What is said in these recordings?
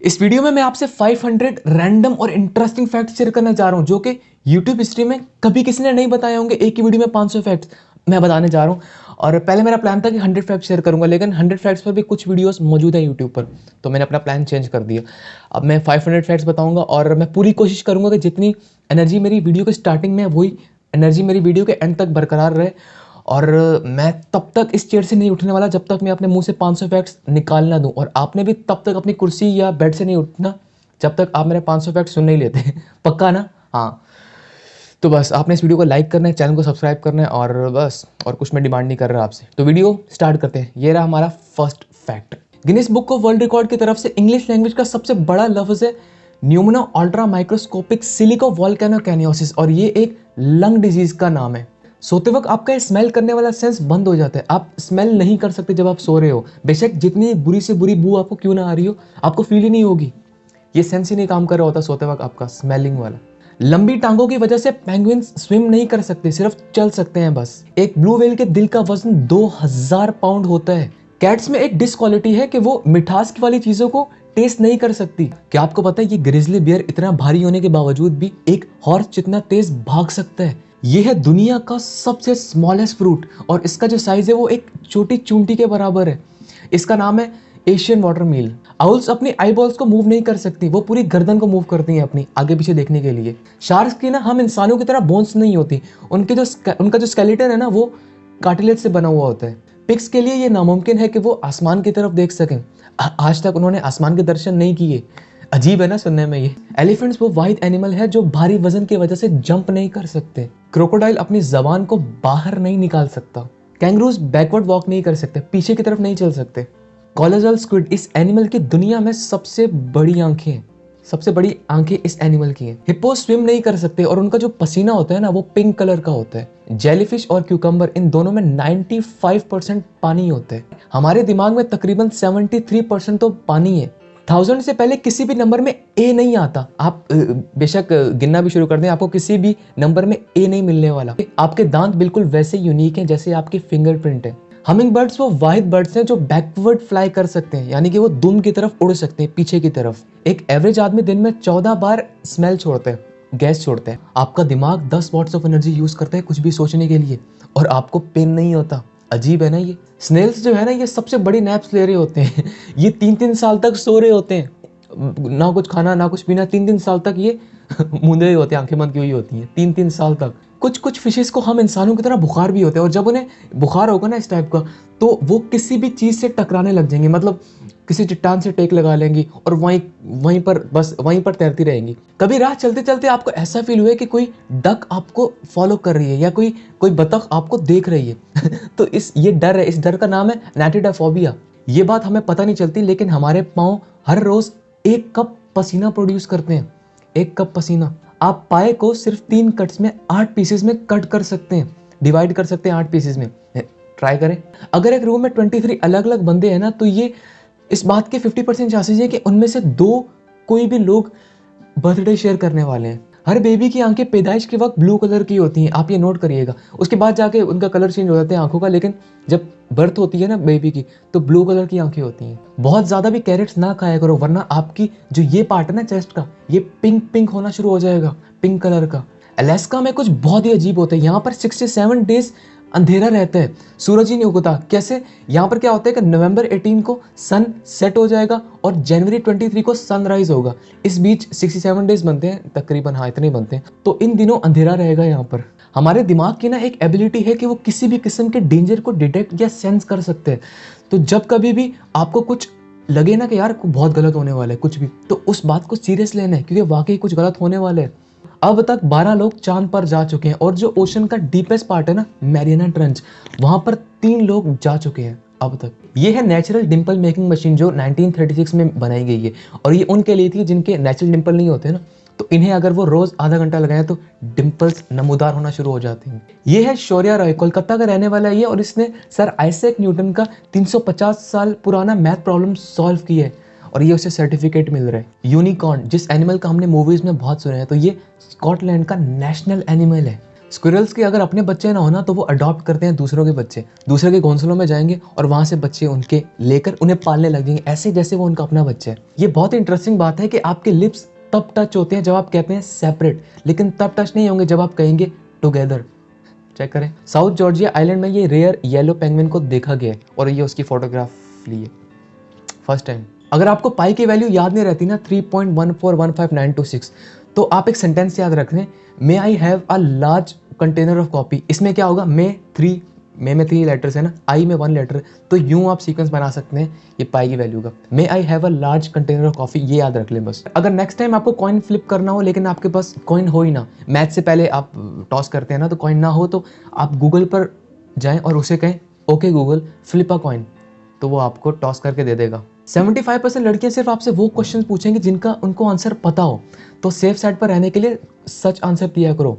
इस वीडियो में मैं आपसे 500 रैंडम और इंटरेस्टिंग फैक्ट शेयर करना चाह रहा हूं जो कि YouTube हिस्ट्री में कभी किसी ने नहीं बताए होंगे। एक ही वीडियो में 500 फैक्ट्स मैं बताने जा रहा हूं। और पहले मेरा प्लान था कि 100 फैक्ट शेयर करूंगा, लेकिन 100 फैक्ट्स पर भी कुछ वीडियोस मौजूद है YouTube पर, तो मैंने अपना प्लान चेंज कर दिया। अब मैं 500 फैक्ट्स बताऊंगा और मैं पूरी कोशिश करूंगा कि जितनी एनर्जी मेरी वीडियो के स्टार्टिंग में है वही एनर्जी मेरी वीडियो के एंड तक बरकरार रहे। और मैं तब तक इस चेयर से नहीं उठने वाला जब तक मैं अपने मुंह से 500 फैक्ट्स निकाल ना दूं, और आपने भी तब तक अपनी कुर्सी या बेड से नहीं उठना जब तक आप मेरे 500 फैक्ट सुन नहीं लेते। पक्का ना? हाँ। तो बस आपने इस वीडियो को लाइक करना है, चैनल को सब्सक्राइब करना है, और बस और कुछ मैं डिमांड नहीं कर रहा आपसे। तो वीडियो स्टार्ट करते हैं। ये रहा हमारा first fact. Guinness book of world record की तरफ से इंग्लिश लैंग्वेज का सबसे बड़ा लफ्ज है न्यूमोना अल्ट्रा माइक्रोस्कोपिक सिलिको वोल्केनो कैनियोसिस, और ये एक लंग डिजीज का नाम है। सोते वक्त आपका स्मेल करने वाला सेंस बंद हो जाता है। आप स्मेल नहीं कर सकते जब आप सो रहे हो। बेशक जितनी बुरी से बुरी बू आपको क्यों ना आ रही हो, आपको फील ही नहीं होगी। ये सेंस ही नहीं काम कर रहा होता सोते वक्त आपका स्मेलिंग वाला। लंबी टांगों की वजह से पेंगुइन्स स्विम नहीं कर सकते, सिर्फ चल सकते हैं बस। एक ब्लू व्हेल के दिल का वजन 2000 पाउंड होता है। कैट्स में एक डिसक्वालिटी है कि वो मिठास वाली चीजों को टेस्ट नहीं कर सकती। क्या आपको पता है कि ग्रिजली बियर इतना भारी होने के बावजूद भी एक हॉर्स जितना तेज भाग सकता है? यह है दुनिया का सबसे स्मॉलेस्ट फ्रूट, और इसका जो साइज है वो एक छोटी चूंटी के बराबर है। इसका नाम है एशियन वाटर मील। आउल्स अपनी आई बॉल्स को मूव नहीं कर सकती, वो पूरी गर्दन को मूव करती हैं अपनी आगे पीछे देखने के लिए। शार्क्स की ना हम इंसानों की तरह बोन्स नहीं होती, उनका जो स्केलेटन है ना वो कार्टिलेज से बना हुआ होता है। पिग्स के लिए ये नामुमकिन है कि वो आसमान की तरफ देख सकें। आज तक उन्होंने आसमान के दर्शन नहीं किए। अजीब है ना सुनने में ये। एलिफेंट्स वो वाहिद एनिमल है जो भारी वजन की वजह से जंप नहीं कर सकते। क्रोकोडाइल अपनी जबान को बाहर नहीं निकाल सकता। कैंगरूज बैकवर्ड वॉक नहीं कर सकते, पीछे की तरफ नहीं चल सकते। कोलोजल स्क्विड इस एनिमल की दुनिया में सबसे बड़ी आंखें इस एनिमल की हैं। हिप्पो स्विम नहीं कर सकते, और उनका जो पसीना होता है ना वो पिंक कलर का होता है। जेलीफिश और क्यूकम्बर इन दोनों में 95% पानी होता है। हमारे दिमाग में तकरीबन 73% तो पानी है। 1000 से पहले किसी भी नंबर में ए नहीं आता। आप बेशक गिनना भी शुरू कर दें, आपको किसी भी नंबर में ए नहीं मिलने वाला। आपके दांत बिल्कुल वैसे यूनिक हैं जैसे आपकी फिंगरप्रिंट है। हमिंग बर्ड्स वो वाहिद बर्ड्स हैं जो बैकवर्ड फ्लाई कर सकते हैं, यानी कि वो दुम की तरफ उड़ सकते हैं, पीछे की तरफ। एक एवरेज आदमी दिन में 14 बार स्मेल छोड़ता है, गैस छोड़ता है। आपका दिमाग 10 वॉट्स ऑफ एनर्जी यूज करता है कुछ भी सोचने के लिए, और आपको पेन नहीं होता। अजीब है ना ये। स्नेल्स जो है ना ये सबसे बड़ी नैप्स ले रहे होते हैं। ये 3-3 साल तक सो रहे होते हैं, ना कुछ खाना ना कुछ पीना। 3-3 साल तक ये मूंदे ही होते हैं, आंखें बंद की हुई होती हैं 3-3 साल तक। कुछ फिशेस को हम इंसानों की तरह बुखार भी होते हैं, और जब उन्हें बुखार होगा ना इस टाइप का, तो वो किसी भी चीज से टकराने लग जाएंगे। मतलब किसी चट्टान से टेक लगा लेंगी और वहीं पर तैरती रहेंगी। कभी राह चलते चलते आपको ऐसा फील हुआ है कि कोई डक आपको फॉलो कर रही है, या कोई बतख आपको देख रही है? तो ये डर है, इस डर का नाम है नैटिडाफोबिया। ये बात हमें पता नहीं चलती, लेकिन हमारे पाँव हर रोज 1 कप पसीना प्रोड्यूस करते हैं। 1 कप पसीना। आप पाए को सिर्फ 3 कट्स में 8 पीसेस में कट कर सकते हैं, डिवाइड कर सकते हैं 8 पीसेस में। ट्राई करें। अगर एक रूम में 23 अलग अलग बंदे हैं ना, तो ये इस बात के 50% चांसेस है कि उनमें से 2 कोई भी लोग बर्थडे शेयर करने वाले हैं। हर बेबी की आंखें पैदाइश के वक्त ब्लू कलर की होती हैं, आप ये नोट करिएगा। उसके बाद जाके उनका कलर चेंज हो जाता है आंखों का, लेकिन जब बर्थ होती है ना बेबी की, तो ब्लू कलर की आंखें होती हैं। बहुत ज्यादा भी कैरेट्स ना खाया करो, वरना आपकी जो ये पार्ट है ना चेस्ट का, ये पिंक होना शुरू हो जाएगा, पिंक कलर का। अलास्का में कुछ बहुत ही अजीब होता है। यहाँ पर 67 डेज अंधेरा रहता है, सूरज ही नहीं उगता। कैसे? यहाँ पर क्या होता है कि नवंबर 18 को सन सेट हो जाएगा और जनवरी 23 को सनराइज होगा। इस बीच 67 डेज बनते हैं तकरीबन, हाँ इतने बनते हैं। तो इन दिनों अंधेरा रहेगा यहाँ पर। हमारे दिमाग की ना एक एबिलिटी है कि वो किसी भी किस्म के डेंजर को डिटेक्ट या सेंस कर सकते हैं। तो जब कभी भी आपको कुछ लगे ना कि यार बहुत गलत होने वाला है कुछ भी, तो उस बात को सीरियस लेना है, क्योंकि वाकई कुछ गलत होने वाला है। अब तक 12 लोग चांद पर जा चुके हैं, और जो ओशन का डीपेस्ट पार्ट है ना मैरियाना ट्रेंच, वहां पर 3 लोग जा चुके हैं अब तक। ये है नेचुरल डिंपल मेकिंग मशीन जो 1936 में बनाई गई है, और ये उनके लिए थी जिनके नेचुरल डिंपल नहीं होते ना, तो इन्हें अगर वो रोज आधा घंटा लगाए तो डिंपल्स नमूदार होना शुरू हो जाते हैं। ये है शौर्या रॉय, कोलकाता का रहने वाला है ये, और इसने सर आइजैक न्यूटन का 350 साल पुराना मैथ प्रॉब्लम सॉल्व किया है, और ये उसे सर्टिफिकेट मिल रहा है। यूनिकॉर्न जिस एनिमल का हमने मूवीज में बहुत सुना है, तो ये स्कॉटलैंड का नेशनल एनिमल है। स्क्विरल्स के अगर अपने बच्चे ना होना तो वो अडॉप्ट करते हैं दूसरों के बच्चे, दूसरे के घोंसलों में जाएंगे और वहां से बच्चे उनके लेकर उन्हें पालने लग जाएंगे ऐसे जैसे वो उनका अपना बच्चा है। ये बहुत इंटरेस्टिंग बात है कि आपके लिप्स तब टच होते हैं जब आप कहते हैं सेपरेट, लेकिन तब टच नहीं होंगे जब आप कहेंगे टुगेदर। चेक करें, साउथ जॉर्जिया आइलैंड में ये रेयर येलो पेंगुइन को देखा गया है और ये उसकी फोटोग्राफ ली है फर्स्ट टाइम। अगर आपको पाई की वैल्यू याद नहीं रहती ना 3.1415926, तो आप एक सेंटेंस याद रख लें, may I have a large container of coffee. इसमें क्या होगा, मे में 3 लेटर्स है ना, आई में 1 लेटर, तो यूं आप सीक्वेंस बना सकते हैं ये पाई की वैल्यू का। May I have a large container of coffee, ये याद रख लें बस। अगर नेक्स्ट टाइम आपको कॉइन फ्लिप करना हो लेकिन आपके पास कॉइन हो ही ना, मैच से पहले आप टॉस करते हैं ना, तो कॉइन ना हो तो आप गूगल पर जाएं और उसे कहें ओके गूगल फ्लिप अ कॉइन, तो वो आपको टॉस करके दे देगा। 75% लड़कियां सिर्फ आपसे वो क्वेश्चन पूछेंगी जिनका उनको आंसर पता हो, तो सेफ साइड पर रहने के लिए सच आंसर दिया करो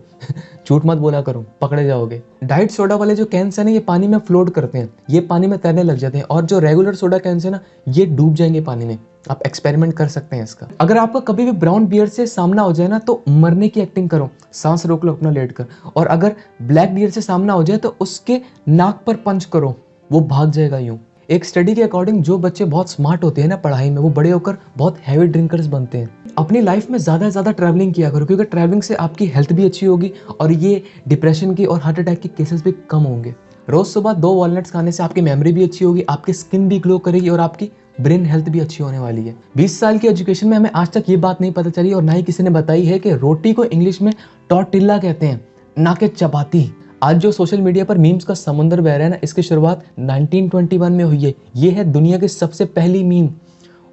झूठ मत बोला करो, पकड़े जाओगे। डाइट सोडा वाले जो कैंस है ना, ये पानी में फ्लोट करते हैं, ये पानी में तैरने लग जाते हैं, और जो रेगुलर सोडा कैंस है ना, ये डूब जाएंगे पानी में। आप एक्सपेरिमेंट कर सकते हैं इसका। अगर आपका कभी भी ब्राउन बियर से सामना हो जाए ना, तो मरने की एक्टिंग करो, सांस रोक लो अपना लेट कर, और अगर ब्लैक बियर से सामना हो जाए तो उसके नाक पर पंच करो, वो भाग जाएगा यूं। एक स्टडी के अकॉर्डिंग जो बच्चे बहुत स्मार्ट होते हैं ना पढ़ाई में, वो बड़े होकर बहुत हैवी ड्रिंकर्स बनते हैं। अपनी लाइफ में ज़्यादा से ज़्यादा ट्रैवलिंग किया करो, क्योंकि ट्रैवलिंग से आपकी हेल्थ भी अच्छी होगी और ये डिप्रेशन की और हार्ट अटैक के केसेस भी कम होंगे। रोज सुबह 2 वॉलनट्स खाने से आपकी मेमोरी भी अच्छी होगी, आपकी स्किन भी ग्लो करेगी और आपकी ब्रेन हेल्थ भी अच्छी होने वाली है। 20 साल की एजुकेशन में हमें आज तक ये बात नहीं पता चली और ना ही किसी ने बताई है कि रोटी को इंग्लिश में टॉर्टिल्ला कहते हैं, ना कि चपाती। आज जो सोशल मीडिया पर मीम्स का समुंदर बह रहा है ना, इसकी शुरुआत 1921 में हुई है। ये है दुनिया की सबसे पहली मीम,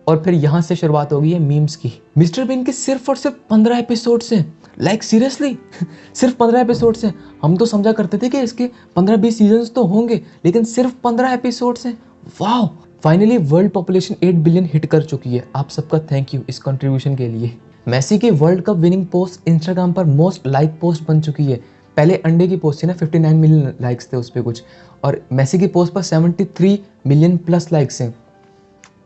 और फिर यहाँ से शुरुआत हो गई है मीम्स की। मिस्टर बीन के सिर्फ और सिर्फ 15 एपिसोड्स हैं, लाइक सीरियसली सिर्फ 15 एपिसोड्स हैं। हम तो समझा करते थे कि इसके 15-20 सीजन्स तो होंगे, लेकिन सिर्फ 15 एपिसोड्स हैं। वाह, finally world population 8 billion hit कर चुकी है। आप सबका थैंक यू इस कंट्रीब्यूशन के लिए। मेसी की world cup winning post Instagram पर मोस्ट लाइक पोस्ट बन चुकी है। पहले अंडे की पोस्ट थी ना, 59 मिलियन लाइक्स थे उस पर कुछ, और मेसी की पोस्ट पर 73 मिलियन प्लस लाइक्स हैं।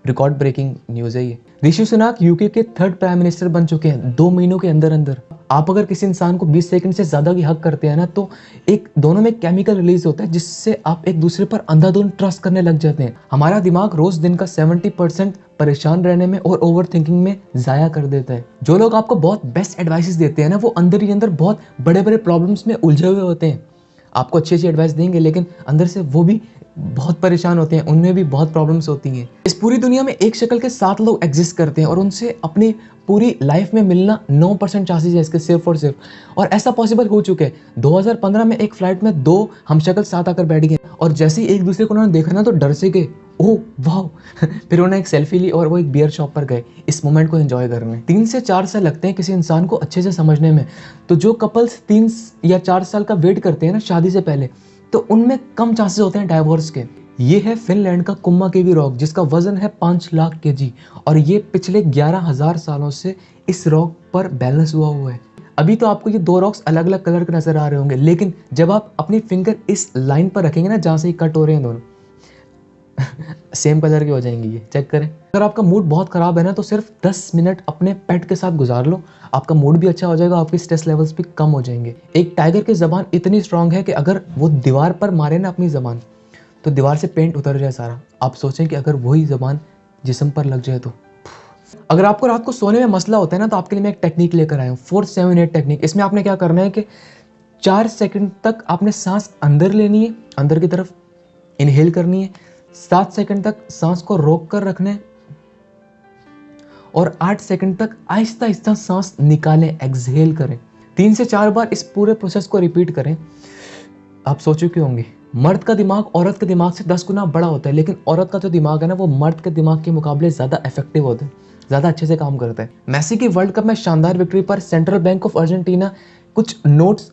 रिकॉर्ड ब्रेकिंग न्यूज़ है ये। ऋषि सुनाक यूके के 3rd प्राइम मिनिस्टर बन चुके हैं 2 महीनों के अंदर अंदर। आप अगर किसी इंसान को 20 सेकंड से ज़्यादा की हक करते हैं ना, तो एक दोनों में केमिकल रिलीज होता है जिससे आप एक दूसरे पर अंधाधुंध ट्रस्ट करने लग जाते हैं। हमारा दिमाग रोज दिन का 70% परेशान रहने में और ओवर थिंकिंग में ज़ाया कर देता है। जो लोग आपको बहुत बेस्ट एडवाइसेस देते हैं ना, वो अंदर ही अंदर बहुत बड़े बड़े प्रॉब्लम्स में उलझे हुए होते हैं। आपको अच्छी अच्छी एडवाइस देंगे, लेकिन अंदर से वो भी बहुत परेशान होते हैं, उनमें भी बहुत प्रॉब्लम्स होती हैं। इस पूरी दुनिया में एक शक्ल के 7 लोग एग्जिस्ट करते हैं और उनसे अपनी पूरी लाइफ में मिलना 9% चांसेस है इसके, सिर्फ और सिर्फ। और ऐसा पॉसिबल हो चुके हैं। 2015 में एक फ्लाइट में 2 हमशक्ल साथ आकर बैठ गए और जैसे ही एक दूसरे को उन्होंने देखा ना, तो डर से गए, ओह वाह फिर उन्होंने एक सेल्फी ली और वो एक बियर शॉप पर गए इस मोमेंट को एंजॉय करने। 3 से 4 साल लगते हैं किसी इंसान को अच्छे से समझने में। तो जो कपल्स 3 या 4 साल का वेट करते हैं ना शादी से पहले, तो उनमें कम चांसेस होते हैं डाइवोर्स के। ये है फिनलैंड का कुम्मा केवी रॉक, जिसका वजन है 5 लाख केजी, और ये पिछले 11,000 सालों से इस रॉक पर बैलेंस हुआ है। अभी तो आपको ये 2 रॉक्स अलग अलग कलर के नजर आ रहे होंगे, लेकिन जब आप अपनी फिंगर इस लाइन पर रखेंगे ना, जहां से ये कट हो रहे हैं दोनों सेम कलर के हो जाएंगे। ये चेक करें। अगर आपका मूड बहुत खराब है ना, तो सिर्फ 10 मिनट अपने पेट के साथ गुजार लो, आपका मूड भी अच्छा हो जाएगा, आपके स्ट्रेस लेवल्स भी कम हो जाएंगे। एक टाइगर की जबान इतनी स्ट्रांग है कि अगर वो दीवार पर मारे ना अपनी जबान, तो दीवार से पेंट उतर जाए सारा। आप सोचें कि अगर वही जबान जिस्म पर लग जाए तो। अगर आपको रात को सोने में मसला होता है ना, तो आपके लिए मैं एक टेक्निक लेकर आया हूँ, 4-7-8 टेक्निक। इसमें आपने क्या करना है कि 4 सेकंड तक आपने सांस अंदर लेनी है, अंदर की तरफ इनहेल करनी है, 7 सेकंड तक सांस को रोक कर रखना है, और 8 सेकंड तक आहिस्ता आहिस्ता सांस निकालें, एक्सहेल करें। 3 से 4 बार इस पूरे प्रोसेस को रिपीट करें। आप सोच चुके होंगे, मर्द का दिमाग औरत के दिमाग से 10 गुना बड़ा होता है, लेकिन औरत का जो दिमाग है ना, वो मर्द के दिमाग के मुकाबले ज़्यादा इफेक्टिव होता है, ज़्यादा अच्छे से काम करता है। मेसी की वर्ल्ड कप में शानदार विक्ट्री पर सेंट्रल बैंक ऑफ अर्जेंटीना कुछ नोट्स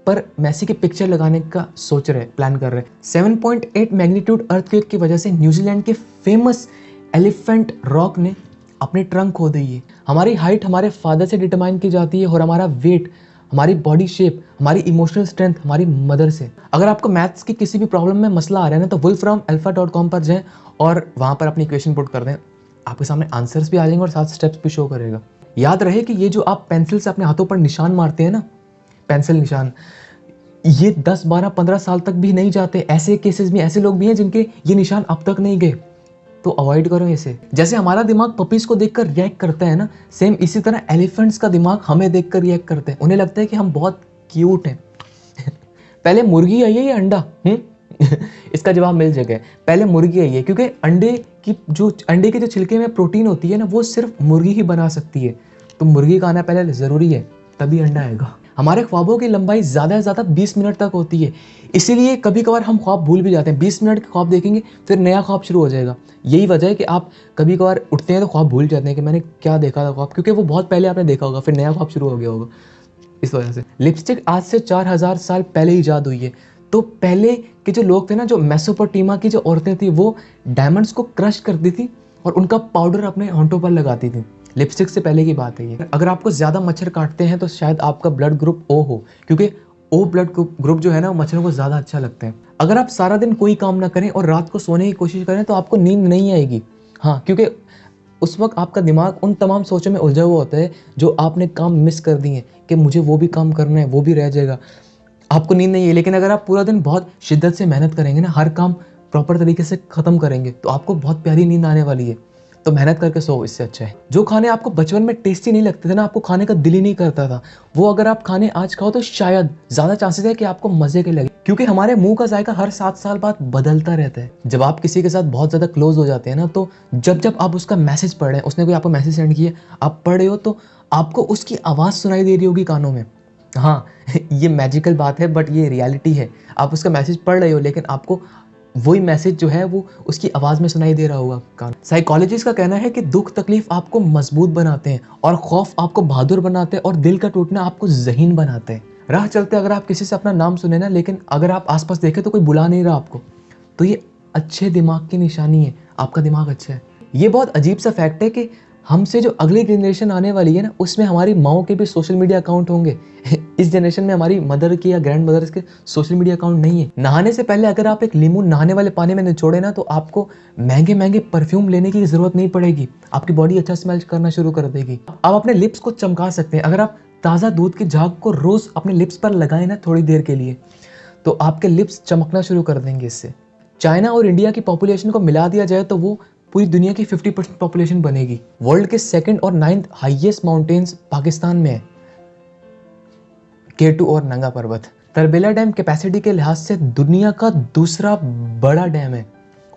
पर मेसी की पिक्चर लगाने का सोच रहे, प्लान कर रहे। 7.8 मैग्नीट्यूड अर्थक्वेक की वजह से न्यूजीलैंड के फेमस एलिफेंट रॉक ने अपनी ट्रंक खो दी है। हमारी हाइट हमारे फादर से डिटरमाइन की जाती है, और हमारा वेट, हमारी बॉडी शेप, हमारी इमोशनल स्ट्रेंथ हमारी मदर से। अगर आपको मैथ्स की किसी भी प्रॉब्लम में मसला आ रहा है ना, तो wolframalpha.com पर जाएं और वहां पर अपनी इक्वेशन पुट कर दें। आपके सामने आंसर्स भी आ जाएंगे और साथ स्टेप्स भी शो करेगा। याद रहे कि ये जो आप पेंसिल से अपने हाथों पर निशान मारते हैं ना, पेंसिल निशान, ये 10, 12, 15 साल तक भी नहीं जाते। ऐसे केसेस में ऐसे लोग भी हैं जिनके ये निशान अब तक नहीं गए। तो अवॉइड करो इसे। जैसे हमारा दिमाग पपीज को देखकर रिएक्ट करता है ना, सेम इसी तरह एलिफेंट्स का दिमाग हमें देखकर रिएक्ट करते हैं। उन्हें लगता है कि हम बहुत क्यूट हैं। पहले मुर्गी आई है या अंडा? इसका जवाब मिल जाएगा। पहले मुर्गी आई है, क्योंकि अंडे के जो छिलके में प्रोटीन होती है ना, वो सिर्फ मुर्गी ही बना सकती है। तो मुर्गी का आना पहले जरूरी है, तभी अंडा आएगा। हमारे ख्वाबों की लंबाई ज़्यादा से ज़्यादा 20 मिनट तक होती है। इसीलिए कभी कभार हम ख्वाब भूल भी जाते हैं। 20 मिनट के ख्वाब देखेंगे, फिर नया ख्वाब शुरू हो जाएगा। यही वजह है कि आप कभी कभार उठते हैं तो ख्वाब भूल जाते हैं कि मैंने क्या देखा था ख्वाब, क्योंकि वो बहुत पहले आपने देखा होगा, फिर नया ख्वाब शुरू हो गया होगा। इस वजह से लिपस्टिक आज से 4000 साल पहले ईजाद हुई है। तो पहले के जो लोग थे ना, जो मेसोपोटामिया की जो औरतें थी, वो डायमंड्स को क्रश करती थी और उनका पाउडर अपने होंठों पर लगाती थी। लिपस्टिक से पहले की बात है ये। अगर आपको ज़्यादा मच्छर काटते हैं तो शायद आपका ब्लड ग्रुप ओ हो, क्योंकि ओ ब्लड ग्रुप जो है ना, वो मच्छरों को ज़्यादा अच्छा लगता है। अगर आप सारा दिन कोई काम ना करें और रात को सोने की कोशिश करें तो आपको नींद नहीं आएगी। हाँ, क्योंकि उस वक्त आपका दिमाग उन तमाम सोचों में उलझा हुआ होता है जो आपने काम मिस कर दिए, कि मुझे वो भी काम करना है, वो भी रह जाएगा। आपको नींद नहीं है। लेकिन अगर आप पूरा दिन बहुत शिद्दत से मेहनत करेंगे ना, हर काम प्रॉपर तरीके से ख़त्म करेंगे, तो आपको बहुत प्यारी नींद आने वाली है। तो मेहनत करके सो, इससे अच्छा है। जो खाने आपको बचपन में टेस्टी नहीं लगते थे ना, आपको खाने का दिल ही नहीं करता था, वो अगर आप खाने आज खाओ तो शायद ज़्यादा चांसेस है कि आपको मज़े के लगे। क्योंकि हमारे मुंह का जायका हर 7 साल बाद बदलता रहता है। जब आप किसी के साथ बहुत ज़्यादा क्लोज हो जाते हैं ना, तो जब आप उसका मैसेज पढ़ रहे हैं, उसने कोई आपको मैसेज सेंड किया, आप पढ़ रहे हो, तो आपको उसकी आवाज़ सुनाई दे रही होगी कानों में। हाँ, ये मैजिकल बात है, बट ये रियलिटी है। आप उसका मैसेज पढ़ रहे हो, लेकिन आपको वही मैसेज जो है वो उसकी आवाज़ में सुनाई दे रहा होगा कान। साइकोलॉजिस्ट का कहना है कि दुख तकलीफ आपको मजबूत बनाते हैं, और खौफ आपको बहादुर बनाते हैं, और दिल का टूटना आपको ज़हीन बनाते हैं। राह चलते अगर आप किसी से अपना नाम सुने ना, लेकिन अगर आप आसपास देखें तो कोई बुला नहीं रहा आपको, तो ये अच्छे दिमाग की निशानी है, आपका दिमाग अच्छा है। ये बहुत अजीब सा फैक्ट है कि हमसे जो अगली जनरेशन आने वाली है ना, उसमें हमारी माओ के भी सोशल मीडिया अकाउंट होंगे। इस जनरेशन में हमारी मदर के या ग्रैंड मदर्स के सोशल मीडिया अकाउंट नहीं है। नहाने से पहले अगर आप एक लीमू नहाने वाले पानी में निचोड़े ना, तो आपको महंगे महंगे परफ्यूम लेने की जरूरत नहीं पड़ेगी। आपकी बॉडी अच्छा स्मेल करना शुरू कर देगी। आप अपने लिप्स को चमका सकते हैं। अगर आप ताज़ा दूध की झाग को रोज़ अपने लिप्स पर लगाए ना थोड़ी देर के लिए, तो आपके लिप्स चमकना शुरू कर देंगे इससे। चाइना और इंडिया की पॉपुलेशन को मिला दिया जाए तो वो पूरी दुनिया की 50% पॉपुलेशन बनेगी। वर्ल्ड के 2nd और 9th हाईएस्ट माउंटेन्स पाकिस्तान में है, K2 और नंगा पर्वत। तरबेला डैम कैपेसिटी के लिहाज से दुनिया का दूसरा बड़ा डैम है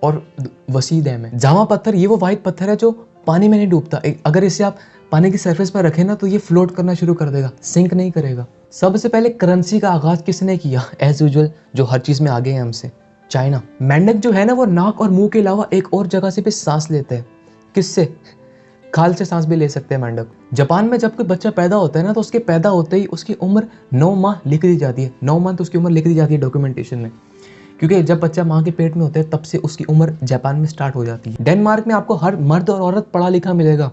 और वसी डैम है। जामा पत्थर, ये वो वाइट पत्थर है जो पानी में नहीं डूबता। अगर इसे आप पानी की सरफेस पर रखें ना, तो ये फ्लोट करना शुरू कर देगा, सिंक नहीं करेगा। सबसे पहले करेंसी का आगाज किसने किया? एज यूजुअल जो हर चीज में आगे है हमसे, चाइना। मेंढक जो है ना, वो नाक और मुंह के अलावा एक और जगह से भी सांस लेते हैं। किससे? खाल से सांस भी ले सकते हैं मेंढक। जापान में जब कोई बच्चा पैदा होता है ना, तो उसके पैदा होते ही उसकी उम्र 9 माह लिख दी जाती है। 9 मंथ उसकी उम्र लिख दी जाती है डॉक्यूमेंटेशन में, क्योंकि जब बच्चा माँ के पेट में होता है तब से उसकी उम्र जापान में स्टार्ट हो जाती है। डेनमार्क में आपको हर मर्द और औरत पढ़ा लिखा मिलेगा।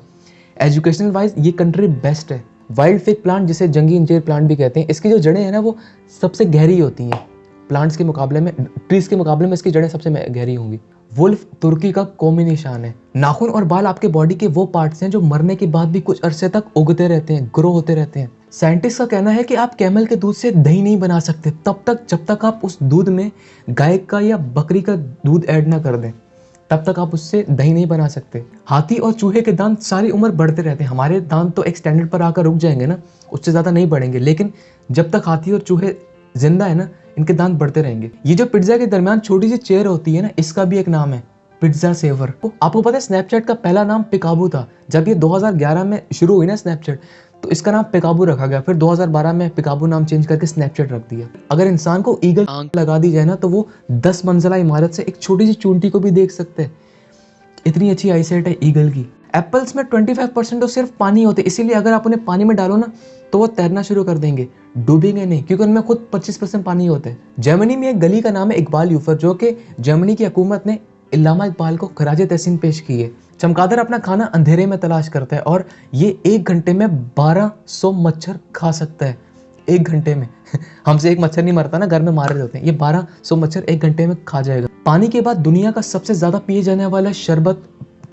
एजुकेशनल वाइज ये कंट्री बेस्ट है। वाइल्ड फिग प्लांट, जिसे जंगी इंजीर प्लांट भी कहते हैं, इसकी जो जड़ें हैं ना, वो सबसे गहरी होती हैं प्लांट्स के मुकाबले में। ट्रीज के मुकाबले में इसकी जड़ें सबसे गहरी होंगी। वुल्फ तुर्की का कौमी निशान है। नाखून और बाल आपके बॉडी के वो पार्ट्स हैं जो मरने के बाद भी कुछ अरसे तक उगते रहते हैं, ग्रो होते रहते हैं। साइंटिस्ट का कहना है कि आप कैमल के दूध से दही नहीं बना सकते तब तक जब तक आप उस दूध में गाय का या बकरी का दूध ऐड ना कर दें, तब तक आप उससे दही नहीं बना सकते। हाथी और चूहे के दांत सारी उम्र बढ़ते रहते हैं। हमारे दांत तो एक स्टैंडर्ड पर आकर रुक जाएंगे ना, उससे ज़्यादा नहीं बढ़ेंगे, लेकिन जब तक हाथी और चूहे जिंदा है ना, इनके दांत बढ़ते रहेंगे। ये जो पिज्जा के दरमियान छोटी सी चेयर होती है ना, इसका भी एक नाम है, पिज्जा सेवर। आपको पता है स्नैपचैट का पहला नाम पिकाबू था। जब ये 2011 में शुरू हुई ना स्नैपचैट, तो इसका नाम पिकाबू रखा गया। फिर 2012 में पिकाबू नाम चेंज करके स्नैपचैट रख दिया। अगर इंसान को ईगल आंख लगा दी जाए ना, तो वो 10 मंजिला इमारत से एक छोटी सी चूंटी को भी देख सकते हैं। इतनी अच्छी आईसाइट है ईगल की। एप्पल्स में 25% तो सिर्फ पानी होते हैं, इसीलिए अगर आप उन्हें पानी में डालो ना, तो वो तैरना शुरू कर देंगे, डूबेंगे नहीं, क्योंकि उनमें खुद 25% पानी होता है। जर्मनी में एक गली का नाम है इकबाल यूफर, जो कि जर्मनी की हुकूमत ने इल्लामा इकबाल को खराज तहसीन पेश की है। चमगादड़ अपना खाना अंधेरे में तलाश करता है और ये 1 घंटे में 1200 मच्छर खा सकता है। 1 घंटे में। हमसे एक मच्छर नहीं मरता ना, घर में मार रहे होते हैं, ये 1200 मच्छर 1 घंटे में खा जाएगा। पानी के बाद दुनिया का सबसे ज्यादा पिए जाने वाला शरबत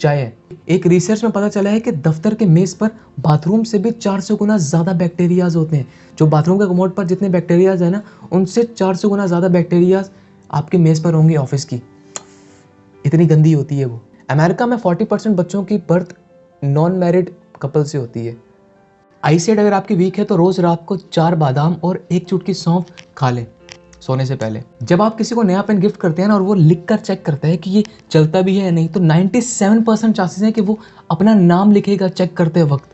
चाय है। एक रिसर्च में पता चला है कि दफ्तर के मेज पर बाथरूम से भी 400 गुना ज़्यादा बैक्टीरियाज होते हैं। जो बाथरूम के कमोड पर जितने बैक्टीरियाज है ना, उनसे 400 गुना ज़्यादा बैक्टीरियाज आपके मेज पर होंगे ऑफिस की। इतनी गंदी होती है वो। अमेरिका में 40% बच्चों की बर्थ नॉन मैरिड कपल से होती है। आईसाइट अगर आपकी वीक है तो रोज रात को 4 बादाम और 1 चुटकी सौंफ खा लें सोने से पहले। जब आप किसी को नया पेन गिफ्ट करते हैं ना और वो लिख कर चेक करता है कि ये चलता भी है या नहीं, तो 97% चांसेस हैं कि वो अपना नाम लिखेगा चेक करते वक्त।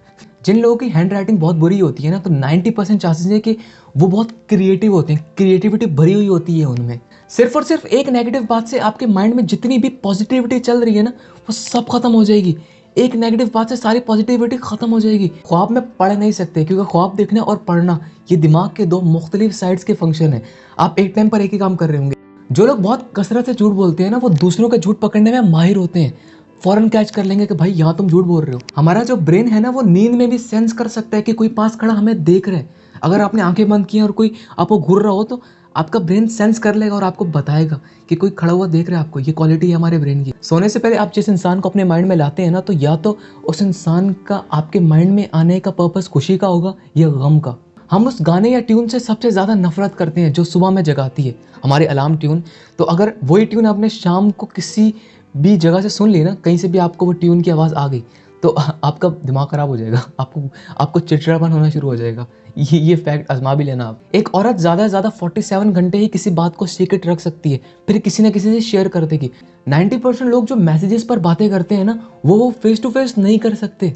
जिन लोगों की हैंड राइटिंग बहुत बुरी होती है ना, तो 90% चांसेस है कि वो बहुत क्रिएटिव होते हैं, क्रिएटिविटी भरी हुई होती है उनमें। सिर्फ और सिर्फ एक नेगेटिव बात से आपके माइंड में जितनी भी पॉजिटिविटी चल रही है ना, वो सब खत्म हो जाएगी। एक नेगेटिव बात से सारी पॉजिटिविटी खत्म हो जाएगी। ख्वाब में पढ़ नहीं सकते, क्योंकि ख्वाब देखना और पढ़ना ये दिमाग के दो मुख्तलिफ साइड्स के फंक्शन है। आप एक टाइम पर एक ही काम कर रहे होंगे। जो लोग बहुत कसरत से झूठ बोलते हैं ना, वो दूसरों के झूठ पकड़ने में माहिर होते हैं। फौरन कैच कर लेंगे कि भाई यहाँ तुम झूठ बोल रहे हो। हमारा जो ब्रेन है ना, वो नींद में भी सेंस कर सकता है कि कोई पास खड़ा हमें देख रहा है। अगर आपने आंखें बंद की हैं और कोई आपको घूर रहा हो, तो आपका ब्रेन सेंस कर लेगा और आपको बताएगा कि कोई खड़ा हुआ देख रहा है आपको। ये क्वालिटी है हमारे ब्रेन की। सोने से पहले आप जिस इंसान को अपने माइंड में लाते हैं ना, तो या तो उस इंसान का आपके माइंड में आने का पर्पस खुशी का होगा या गम का। हम उस गाने या ट्यून से सबसे ज़्यादा नफरत करते हैं जो सुबह में जगाती है, हमारे अलार्म ट्यून। तो अगर वही ट्यून आपने शाम को किसी भी जगह से सुन ली ना, कहीं से भी आपको वो ट्यून की आवाज़ आ गई, तो आपका दिमाग खराब हो जाएगा। आपको चिड़चिड़ापन होना शुरू हो जाएगा। ये फैक्ट आजमा भी लेना आप। एक औरत ज़्यादा से ज़्यादा 47 घंटे ही किसी बात को सीक्रेट रख सकती है, फिर किसी न किसी से शेयर कर देगी। 90% लोग जो मैसेजेस पर बातें करते हैं ना, वो फेस टू फेस नहीं कर सकते।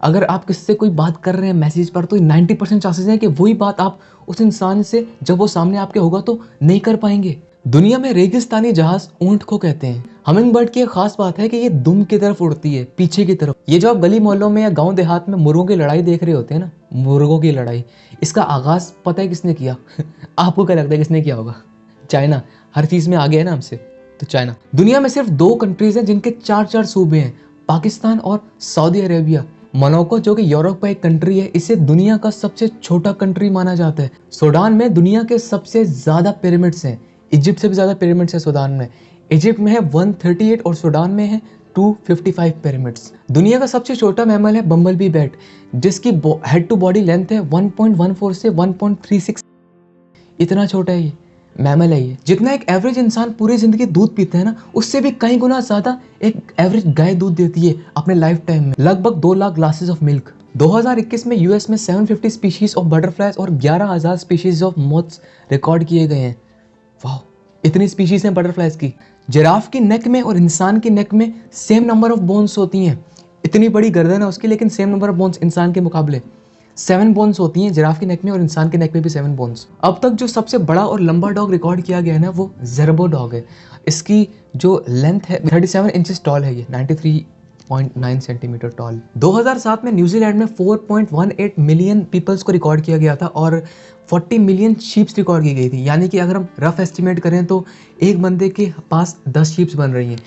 अगर आप किससे कोई बात कर रहे हैं मैसेज पर, तो 90% चांसेस हैं कि वही बात आप उस इंसान से जब वो सामने आपके होगा तो नहीं कर पाएंगे। दुनिया में रेगिस्तानी जहाज ऊंट को कहते हैं। हमिंग बर्ड की एक खास बात है कि ये दुम की तरफ उड़ती है, पीछे की तरफ। ये जो आप गली मोहल्लों में या गांव देहात में मुर्गों की लड़ाई देख रहे होते हैं ना, मुर्गों की लड़ाई, इसका आगाज पता है किसने किया? आपको क्या लगता है किसने किया होगा? चाइना। हर चीज में आगे है ना हमसे, तो चाइना। दुनिया में सिर्फ 2 कंट्रीज हैं जिनके 4-4 सूबे हैं, पाकिस्तान और सऊदी अरेबिया। मोनाको जो कि यूरोप का एक कंट्री है, इसे दुनिया का सबसे छोटा कंट्री माना जाता है। सूडान में दुनिया के सबसे ज्यादा पिरामिड्स हैं। इजिप्ट से भी ज्यादा पिरामिड्स है सूडान में। इजिप्ट में है 138 और सूडान में है 255 पिरामिड्स। दुनिया का सबसे छोटा मैमल है बम्बल बी बैट, जिसकी हेड टू बॉडी लेंथ है 1.14 से 1.36। इतना छोटा है ये मैमल है ये। जितना एक एवरेज इंसान पूरी जिंदगी दूध पीता है ना, उससे भी कई गुना ज्यादा एक एवरेज गाय दूध देती है अपने लाइफ टाइम में, लगभग 2 लाख ग्लासेस ऑफ मिल्क। 2021 में यूएस में 750 स्पीशीज ऑफ बटरफ्लाइज और 11,000 स्पीशीज ऑफ मोथ्स रिकॉर्ड किए गए हैं। वाह, इतनी स्पीशीज हैं बटरफ्लाइज की। जिराफ की नेक में और इंसान की नेक में सेम नंबर ऑफ बोन्स होती हैं। इतनी बड़ी गर्दन है उसकी, लेकिन सेम नंबर ऑफ बोन्स इंसान के मुकाबले 7 बोन्स होती हैं जिराफ की नेक में, और इंसान के नेक में भी 7 बोन्स। अब तक जो सबसे बड़ा और लंबा डॉग रिकॉर्ड किया गया है ना, वो ज़ेर्बो डॉग है। इसकी जो लेंथ है 37 इंचेस टॉल है, ये 93.9 सेंटीमीटर टॉल। 2007 में न्यूजीलैंड में 4.18 मिलियन पीपल्स को रिकॉर्ड किया गया था और 40 मिलियन शीप्स रिकॉर्ड की गई थी। यानी कि अगर हम रफ एस्टिमेट करें तो एक बंदे के पास 10 शीप्स बन रही हैं।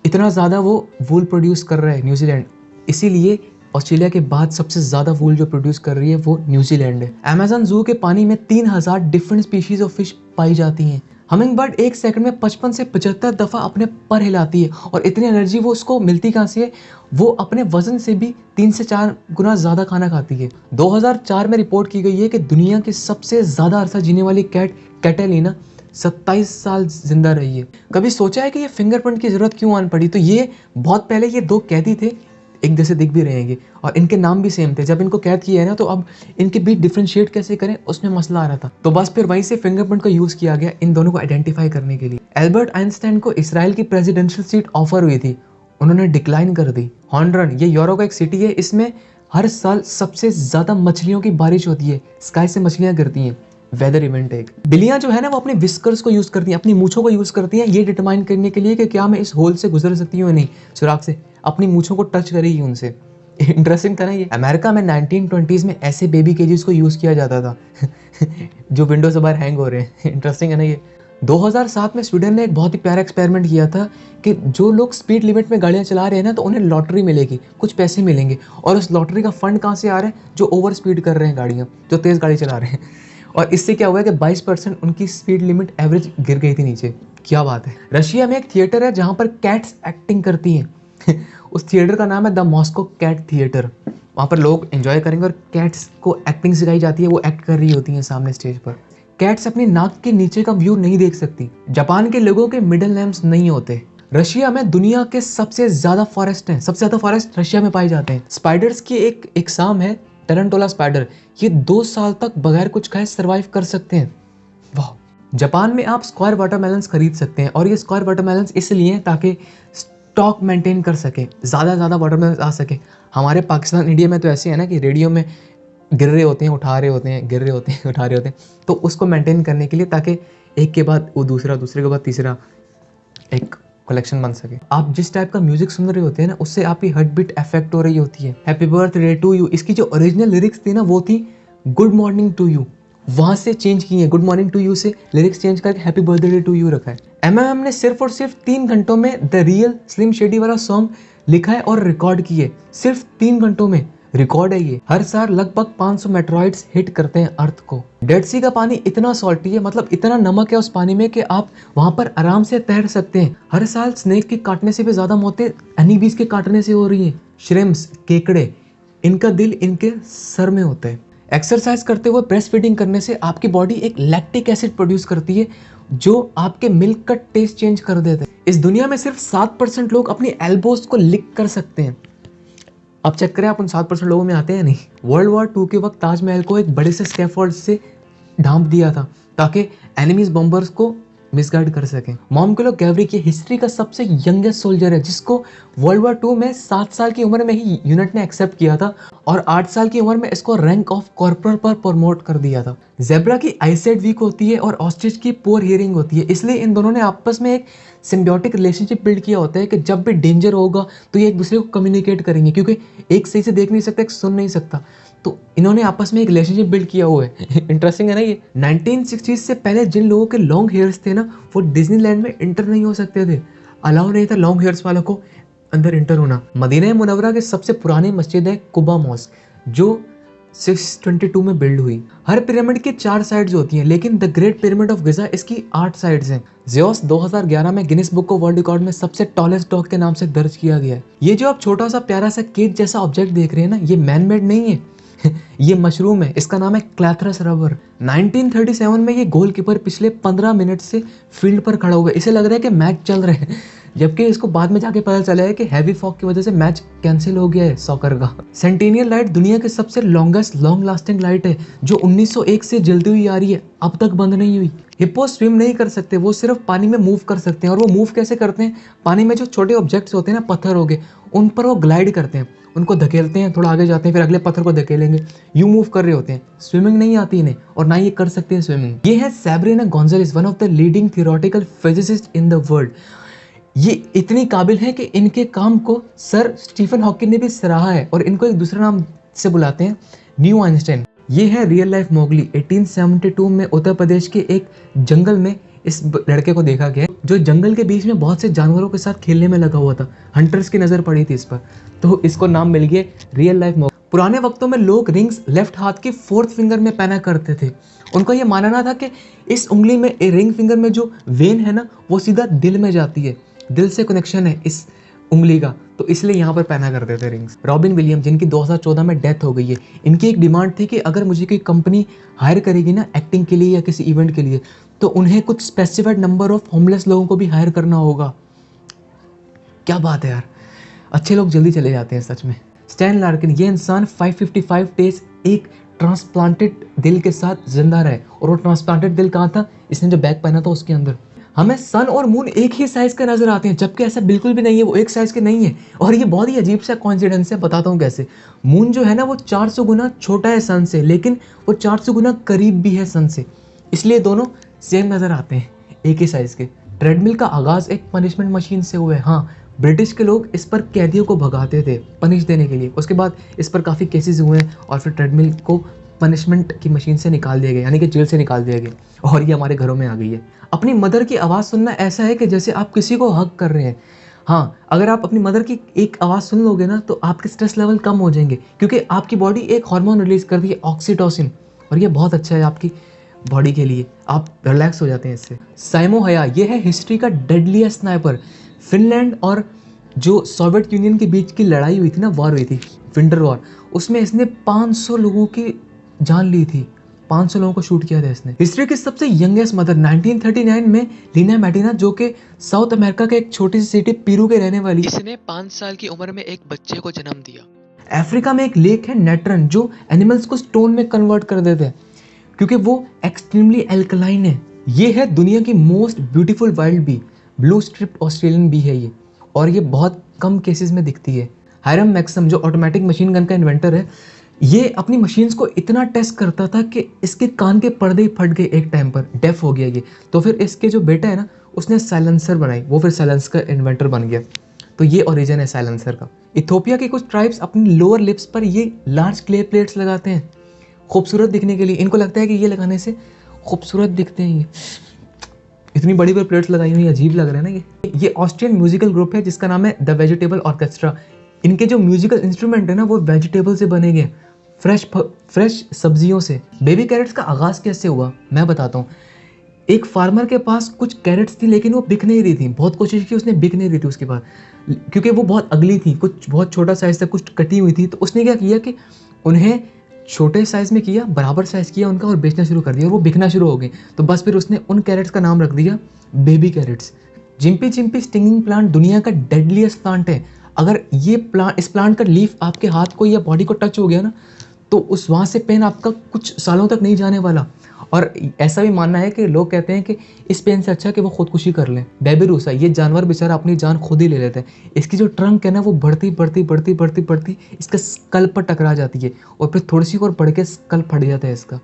इतना ज़्यादा वो वूल प्रोड्यूस कर रहा है न्यूजीलैंड। इसीलिए ऑस्ट्रेलिया के बाद सबसे ज़्यादा वूल जो प्रोड्यूस कर रही है वो न्यूजीलैंड है। अमेज़न जू के पानी में 3000 डिफरेंट स्पीशीज ऑफ फिश पाई जाती हैं। हमिंग बर्ड एक सेकंड में 55 से 75 दफ़ा अपने पर हिलाती है, और इतनी एनर्जी वो उसको मिलती कहाँ से है? वो अपने वजन से भी 3 से 4 गुना ज़्यादा खाना खाती है। 2004 में रिपोर्ट की गई है कि दुनिया की सबसे ज़्यादा अरसा जीने वाली कैट कैटेलिना 27 साल जिंदा रही है। कभी सोचा है कि ये फिंगरप्रिंट की जरूरत क्यों आन पड़ी? तो ये बहुत पहले ये 2 कैदी थे, एक जैसे दिख भी रहेंगे और इनके नाम भी सेम थे। जब इनको कैद किया है ना, तो अब इनके बीच डिफरेंशिएट कैसे करें, उसमें मसला आ रहा था। तो बस फिर वहीं से फिंगरप्रिंट का यूज किया गया इन दोनों को आइडेंटिफाई करने के लिए। एल्बर्ट आइंस्टाइन को इसराइल की प्रेसिडेंशियल सीट ऑफर हुई थी, उन्होंने डिक्लाइन कर दी। हॉन्ड्रन, ये यूरोप का एक सिटी है, इसमें हर साल सबसे ज्यादा मछलियों की बारिश होती है, स्काई से मछलियां गिरती हैं। वेदर इवेंट है एक। बिल्लियां जो है ना, वो अपने विस्कर्स को यूज करती हैं, अपनी मूछों को यूज करती हैं, ये डिटरमाइन करने के लिए कि क्या मैं इस होल से गुजर सकती हूँ या नहीं। सुराग से अपनी मूछों को टच करेगी उनसे। इंटरेस्टिंग था ना ये। अमेरिका में 1920s में ऐसे बेबी केजेस को यूज किया जाता था जो विंडो से बाहर हैंग हो रहे हैं। इंटरेस्टिंग है ना ये। 2007 में स्वीडन ने एक बहुत ही प्यारा एक्सपेरिमेंट किया था कि जो लोग स्पीड लिमिट में गाड़ियां चला रहे हैं ना, तो उन्हें लॉटरी मिलेगी, कुछ पैसे मिलेंगे। और उस लॉटरी का फंड कहाँ से आ रहा है? जो ओवर स्पीड कर रहे हैं गाड़ियाँ, जो तेज गाड़ी चला रहे हैं। और इससे क्या हुआ है कि 22% उनकी स्पीड लिमिट एवरेज गिर गई थी नीचे। क्या बात है। रशिया में एक थिएटर है जहां पर कैट्स एक्टिंग करती हैं। उस थिएटर का नाम है द मॉस्को कैट थिएटर। वहाँ पर लोग एंजॉय करेंगे और कैट्स को एक्टिंग सिखाई जाती है, वो एक्ट कर रही होती हैं सामने स्टेज पर। कैट्स अपनी नाक के नीचे का व्यू नहीं देख सकती। जापान के लोगों के मिडिल नेम्स नहीं होते। रशिया में दुनिया के सबसे ज्यादा फॉरेस्ट हैं, सबसे ज्यादा फॉरेस्ट रशिया में पाए जाते हैं। स्पाइडर्स की एक एग्जाम है, टरंटोला स्पाइडर, ये 2 साल तक बगैर कुछ खाए सर्वाइव कर सकते हैं। वाह। जापान में आप स्क्वायर वाटरमेलन्स खरीद सकते हैं और ये स्क्वायर वाटरमेलन्स इसलिए ताकि स्टॉक मेंटेन कर सके, ज़्यादा वाटरमेलन्स आ सके। हमारे पाकिस्तान इंडिया में तो ऐसे है ना कि रेडियो में गिर रहे होते हैं, उठा रहे होते हैं, गिर रहे होते हैं, उठा रहे होते हैं, तो उसको मेंटेन करने के लिए ताकि एक के बाद वो दूसरा, दूसरे के बाद तीसरा एक कलेक्शन बन सके। आप जिस टाइप का म्यूजिक सुन रहे होते हैं ना, उससे आपकी हार्ट बीट अफेक्ट हो रही होती है। हैप्पी बर्थडे टू यू, इसकी जो ओरिजिनल लिरिक्स थी ना वो थी गुड मॉर्निंग टू यू, वहां से चेंज की है, गुड मॉर्निंग टू यू से लिरिक्स चेंज करके हैप्पी बर्थडे टू यू रखा है। एमएम ने सिर्फ और सिर्फ 3 घंटों में द रियल स्लिम शेडी वाला सॉन्ग लिखा है और रिकॉर्ड किए, सिर्फ 3 घंटों में रिकॉर्ड है ये। हर साल लगभग 500 मेट्रॉइड्स हिट करते हैं अर्थ को। डेड सी का पानी इतना सॉल्टी है, मतलब इतना नमक है उस पानी में कि आप वहां पर आराम से तैर सकते हैं। हर साल स्नेक के काटने से भी ज्यादा मौतें एनीबीज के काटने से हो रही हैं। श्रिम्प्स, केकड़े, इनका दिल इनके सर में होता है। एक्सरसाइज करते हुए ब्रेस्ट फीडिंग करने से आपकी बॉडी एक लैक्टिक एसिड प्रोड्यूस करती है जो आपके मिल्क का टेस्ट चेंज कर देता है। इस दुनिया में सिर्फ 7% लोग अपनी एल्बोज को लिक कर सकते हैं। अब चेक करें आप उन 7% लोगों में आते हैं नहीं। वर्ल्ड वॉर 2 के वक्त ताजमहल को एक बड़े से स्कैफोल्ड से ढांप दिया था ताकि एनिमीज बॉम्बर्स को मिसगाइड कर सकें। मॉन्गोलो गैवरिक ये हिस्ट्री का सबसे यंगेस्ट सोल्जर है जिसको वर्ल्ड वॉर 2 में 7 साल की उम्र में ही यूनिट ने एक्सेप्ट किया था और 8 साल की उम्र में इसको रैंक ऑफ कॉर्पोरल पर प्रमोट कर दिया था। जेब्रा की आईसाइट वीक होती है और ऑस्ट्रिच की पुअर हियरिंग होती है, इसलिए इन दोनों ने आपस में एक सिम्बियोटिक रिलेशनशिप बिल्ड किया होता है कि जब भी डेंजर होगा तो ये एक दूसरे को कम्युनिकेट करेंगे, क्योंकि एक सही से देख नहीं सकता, एक सुन नहीं सकता, तो इन्होंने आपस में एक रिलेशनशिप बिल्ड किया हुआ है। इंटरेस्टिंग है ना ये। 1960 से पहले जिन लोगों के लॉन्ग हेयर्स थे ना, वो डिज्नीलैंड में इंटर नहीं हो सकते थे, अलाउ नहीं था लॉन्ग हेयर्स वालों को अंदर इंटर होना। मदीना मुनव्वरा की सबसे पुरानी मस्जिद है कुबा मॉस्क, जो 622 में बिल्ड हुई। हर पिरामिड की 4 साइड्स होती हैं, लेकिन द ग्रेट पिरामिड ऑफ गिजा इसकी 8 साइड्स हैं। ज़ेउस 2011 में Guinness book of world record में सबसे टॉलेस्ट डॉग के नाम से दर्ज किया गया है। ये जो आप छोटा सा प्यारा सा केज जैसा ऑब्जेक्ट देख रहे हैं ना, ये मैन मेड नहीं है। ये मशरूम है, इसका नाम है क्लैथरस रबर। 1937 में ये गोलकीपर पिछले 15 मिनट से फील्ड पर खड़ा हुआ है, इसे लग रहा है कि मैच चल रहा है, जबकि इसको बाद में जाके पता चला है कि हैवी फॉग की वजह से मैच कैंसिल हो गया है सॉकर का। सेंटिनियल लाइट दुनिया की सबसे लॉन्गेस्ट लॉन्ग लास्टिंग लाइट है जो 1901 से जलती हुई आ रही है, अब तक बंद नहीं हुई। हिप्पो स्विम नहीं कर सकते, वो सिर्फ पानी में मूव कर सकते हैं। और वो मूव कैसे करते हैं? पानी में जो छोटे ऑब्जेक्ट्स होते हैं ना, पत्थर हो गए, उन पर वो ग्लाइड करते हैं, उनको धकेलते हैं, थोड़ा आगे जाते हैं, फिर अगले पत्थर को धकेलेंगे, यूं मूव कर रहे होते हैं। स्विमिंग नहीं आती इन्हें और ना ये कर सकते हैं स्विमिंग। ये है Sabrina Gonzalez, one of the leading theoretical physicist in the world. ये इतनी काबिल है कि इनके काम को सर स्टीफन हॉकिंग ने भी सराहा है और इनको एक दूसरे नाम से बुलाते हैं, न्यू आइंस्टाइन। ये है रियल लाइफ मोगली। 1872 में उत्तर प्रदेश के एक जंगल में इस लड़के को देखा गया जो जंगल के बीच में बहुत से जानवरों के साथ खेलने में लगा हुआ था। हंटर्स की नजर पड़ी थी इस पर, तो इसको नाम मिल गया रियल लाइफ मोगली। पुराने वक्तों में लोग रिंग्स लेफ्ट हाथ की 4th फिंगर में पहना करते थे। उनका ये मानना था कि इस उंगली में रिंग फिंगर में जो वेन है ना, वो सीधा दिल में जाती है, दिल से कनेक्शन है इस उंगली का, तो इसलिए यहाँ पर पहना करते थे रिंग्स। रॉबिन विलियम्स, जिनकी 2014 में डेथ हो गई है, इनकी एक डिमांड थी कि अगर मुझे कोई कंपनी हायर करेगी ना एक्टिंग के लिए या किसी इवेंट के लिए, तो उन्हें कुछ स्पेसिफाइड नंबर ऑफ होमलेस लोगों को भी हायर करना होगा। क्या बात है यार, अच्छे लोग जल्दी चले जाते हैं सच में। स्टैन लार्किन, ये इंसान 555 डेज एक ट्रांसप्लांटेड दिल के साथ जिंदा रहे, और वो ट्रांसप्लांटेड दिल कहाँ था? इसने जो बैग पहना था उसके अंदर। हमें सन और मून एक ही साइज के नजर आते हैं, जबकि ऐसा बिल्कुल भी नहीं है, वो एक साइज के नहीं है। और ये बहुत ही अजीब सा कॉन्सिडेंस है, बताता हूँ कैसे। मून जो है ना, वो 400 गुना छोटा है सन से, लेकिन वो 400 गुना करीब भी है सन से, इसलिए दोनों सेम नजर आते हैं, एक ही साइज के। ट्रेडमिल का आगाज एक पनिशमेंट मशीन से हुआ है। हाँ, ब्रिटिश के लोग इस पर कैदियों को भगाते थे पनिश देने के लिए। उसके बाद इस पर काफ़ी केसेस हुए हैं और फिर ट्रेडमिल को पनिशमेंट की मशीन से निकाल दिया गया, यानी कि जेल से निकाल दिया गया, और ये हमारे घरों में आ गई है। अपनी मदर की आवाज़ सुनना ऐसा है कि जैसे आप किसी को हक कर रहे हैं। हाँ, अगर आप अपनी मदर की एक आवाज़ सुन लोगे ना, तो आपके स्ट्रेस लेवल कम हो जाएंगे, क्योंकि आपकी बॉडी एक हार्मोन रिलीज करती है, ऑक्सीटोसिन, और ये बहुत अच्छा है आपकी बॉडी के लिए, आप रिलैक्स हो जाते हैं इससे। साइमो हया, ये है हिस्ट्री का डेडलीस्ट स्नाइपर। फिनलैंड और जो सोवियत यूनियन के बीच की लड़ाई हुई थी ना, वॉर हुई थी, विंटर वॉर, उसमें इसने 500 लोगों की जान ली थी। 500 लोगों को शूट किया था इसने। हिस्ट्री की सबसे यंगेस्ट मदर 1939 में लीना मेडिना, जो कि साउथ अमेरिका के एक छोटी सी सिटी पेरू के रहने वाली, इसने 5 साल की उम्र में एक बच्चे को जन्म दिया। अफ्रीका में एक लेक है नेट्रन, जो एनिमल्स को स्टोन में कन्वर्ट कर देते हैं क्योंकि वो एक्सट्रीमली एल्कलाइन है। ये है दुनिया की most beautiful wild bee, blue striped Australian bee है ये, और ये बहुत कम केसेस में दिखती है। हायरम मैक्सम, जो ऑटोमेटिक मशीन गन का इन्वेंटर है, ये अपनी मशीन्स को इतना टेस्ट करता था कि इसके कान के पर्दे ही फट गए एक टाइम पर, डेफ हो गया ये। तो फिर इसके जो बेटा है ना, उसने साइलेंसर बनाई, वो फिर साइलेंस का इन्वेंटर बन गया। तो ये ओरिजिन है साइलेंसर का। इथोपिया के कुछ ट्राइब्स अपनी लोअर लिप्स पर ये लार्ज क्ले प्लेट्स लगाते हैं खूबसूरत दिखने के लिए। इनको लगता है कि ये लगाने से खूबसूरत दिखते हैं। ये इतनी बड़ी बड़ी प्लेट्स लगाई हुई, अजीब लग रहा है ना ये ऑस्ट्रियन म्यूजिकल ग्रुप है जिसका नाम है द वेजिटेबल ऑर्केस्ट्रा। इनके जो म्यूजिकल इंस्ट्रूमेंट है ना, वो वेजिटेबल से बने गए, फ्रेश सब्जियों से। बेबी कैरेट्स का आगाज कैसे हुआ मैं बताता हूँ। एक फार्मर के पास कुछ कैरेट्स थी लेकिन वो बिक नहीं रही थी, बहुत कोशिश की उसने, बिक नहीं रही थी उसके पास, क्योंकि वो बहुत अगली थी, कुछ बहुत छोटा साइज था, कुछ कटी हुई थी। तो उसने क्या किया कि उन्हें छोटे साइज में किया, बराबर साइज किया उनका, और बेचना शुरू कर दिया, और वो बिकना शुरू हो गई। तो बस फिर उसने उन कैरेट्स का नाम रख दिया baby carrots. Gympie gympie stinging plant दुनिया का डेडलीस्ट प्लांट है। अगर ये प्लांट, इस प्लांट का लीफ आपके हाथ को या बॉडी को टच हो गया ना, तो उस वहाँ से पेन आपका कुछ सालों तक नहीं जाने वाला। और ऐसा भी मानना है कि लोग कहते हैं कि इस पेन से अच्छा कि वो खुदकुशी कर लें। बेबीरूसा, ये जानवर बेचारा अपनी जान खुद ही ले लेता है। इसकी जो ट्रंक है ना, वो बढ़ती बढ़ती बढ़ती बढ़ती बढ़ती इसका स्कल पर टकरा जाती है, और फिर थोड़ी सी और बढ़ के स्कल फट जाता है इसका।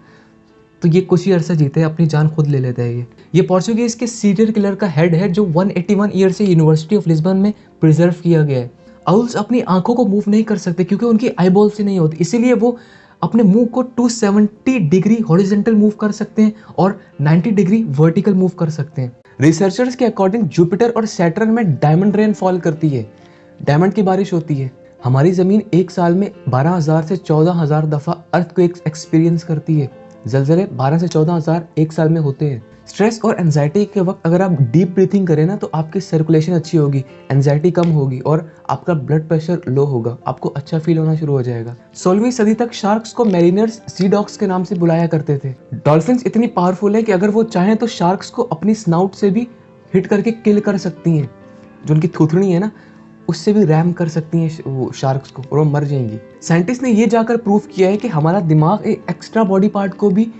तो ये कुछ ही अरसा जीते हैं, अपनी जान खुद ले लेता है ये पोर्चुगीज के सीरियल किलर का हेड है, जो 181 ईयर से यूनिवर्सिटी ऑफ लिस्बन में प्रिजर्व किया गया है। आउल्स अपनी आंखों को मूव नहीं कर सकते क्योंकि उनकी आईबॉल से नहीं होती, इसीलिए वो अपने मुंह को 270 डिग्री हॉरिजॉन्टल मूव कर सकते हैं और 90 डिग्री वर्टिकल मूव कर सकते हैं। रिसर्चर्स के अकॉर्डिंग जुपिटर और सैटर्न में डायमंड रेन फॉल करती है, डायमंड की बारिश होती है। हमारी जमीन एक साल में 12,000 से 14,000 दफा अर्थक्वेक्स एक्सपीरियंस करती है। जलजले 12 से 14,000 एक साल में होते हैं। स्ट्रेस और एंजाइटी के वक्त अगर आप डीप ब्रीथिंग करें ना, तो आपकी सर्कुलेशन अच्छी होगी, एंजाइटी कम होगी, और आपका ब्लड प्रेशर लो होगा, आपको अच्छा फील होना शुरू हो जाएगा। 16वीं सदी तक शार्क्स को मैरिनर्स सी डॉग्स के नाम से बुलाया करते थे। डॉल्फिन्स इतनी पावरफुल है कि अगर वो चाहें तो शार्क्स को अपनी स्नाउट से भी हिट करके किल कर सकती हैं। जो उनकी थूथनी है ना, उससे भी रैम कर सकती हैं वो शार्क्स को, और वो मर जाएंगी। साइंटिस्ट ने ये जाकर प्रूव किया है कि हमारा दिमाग एक एक्स्ट्रा बॉडी पार्ट को भी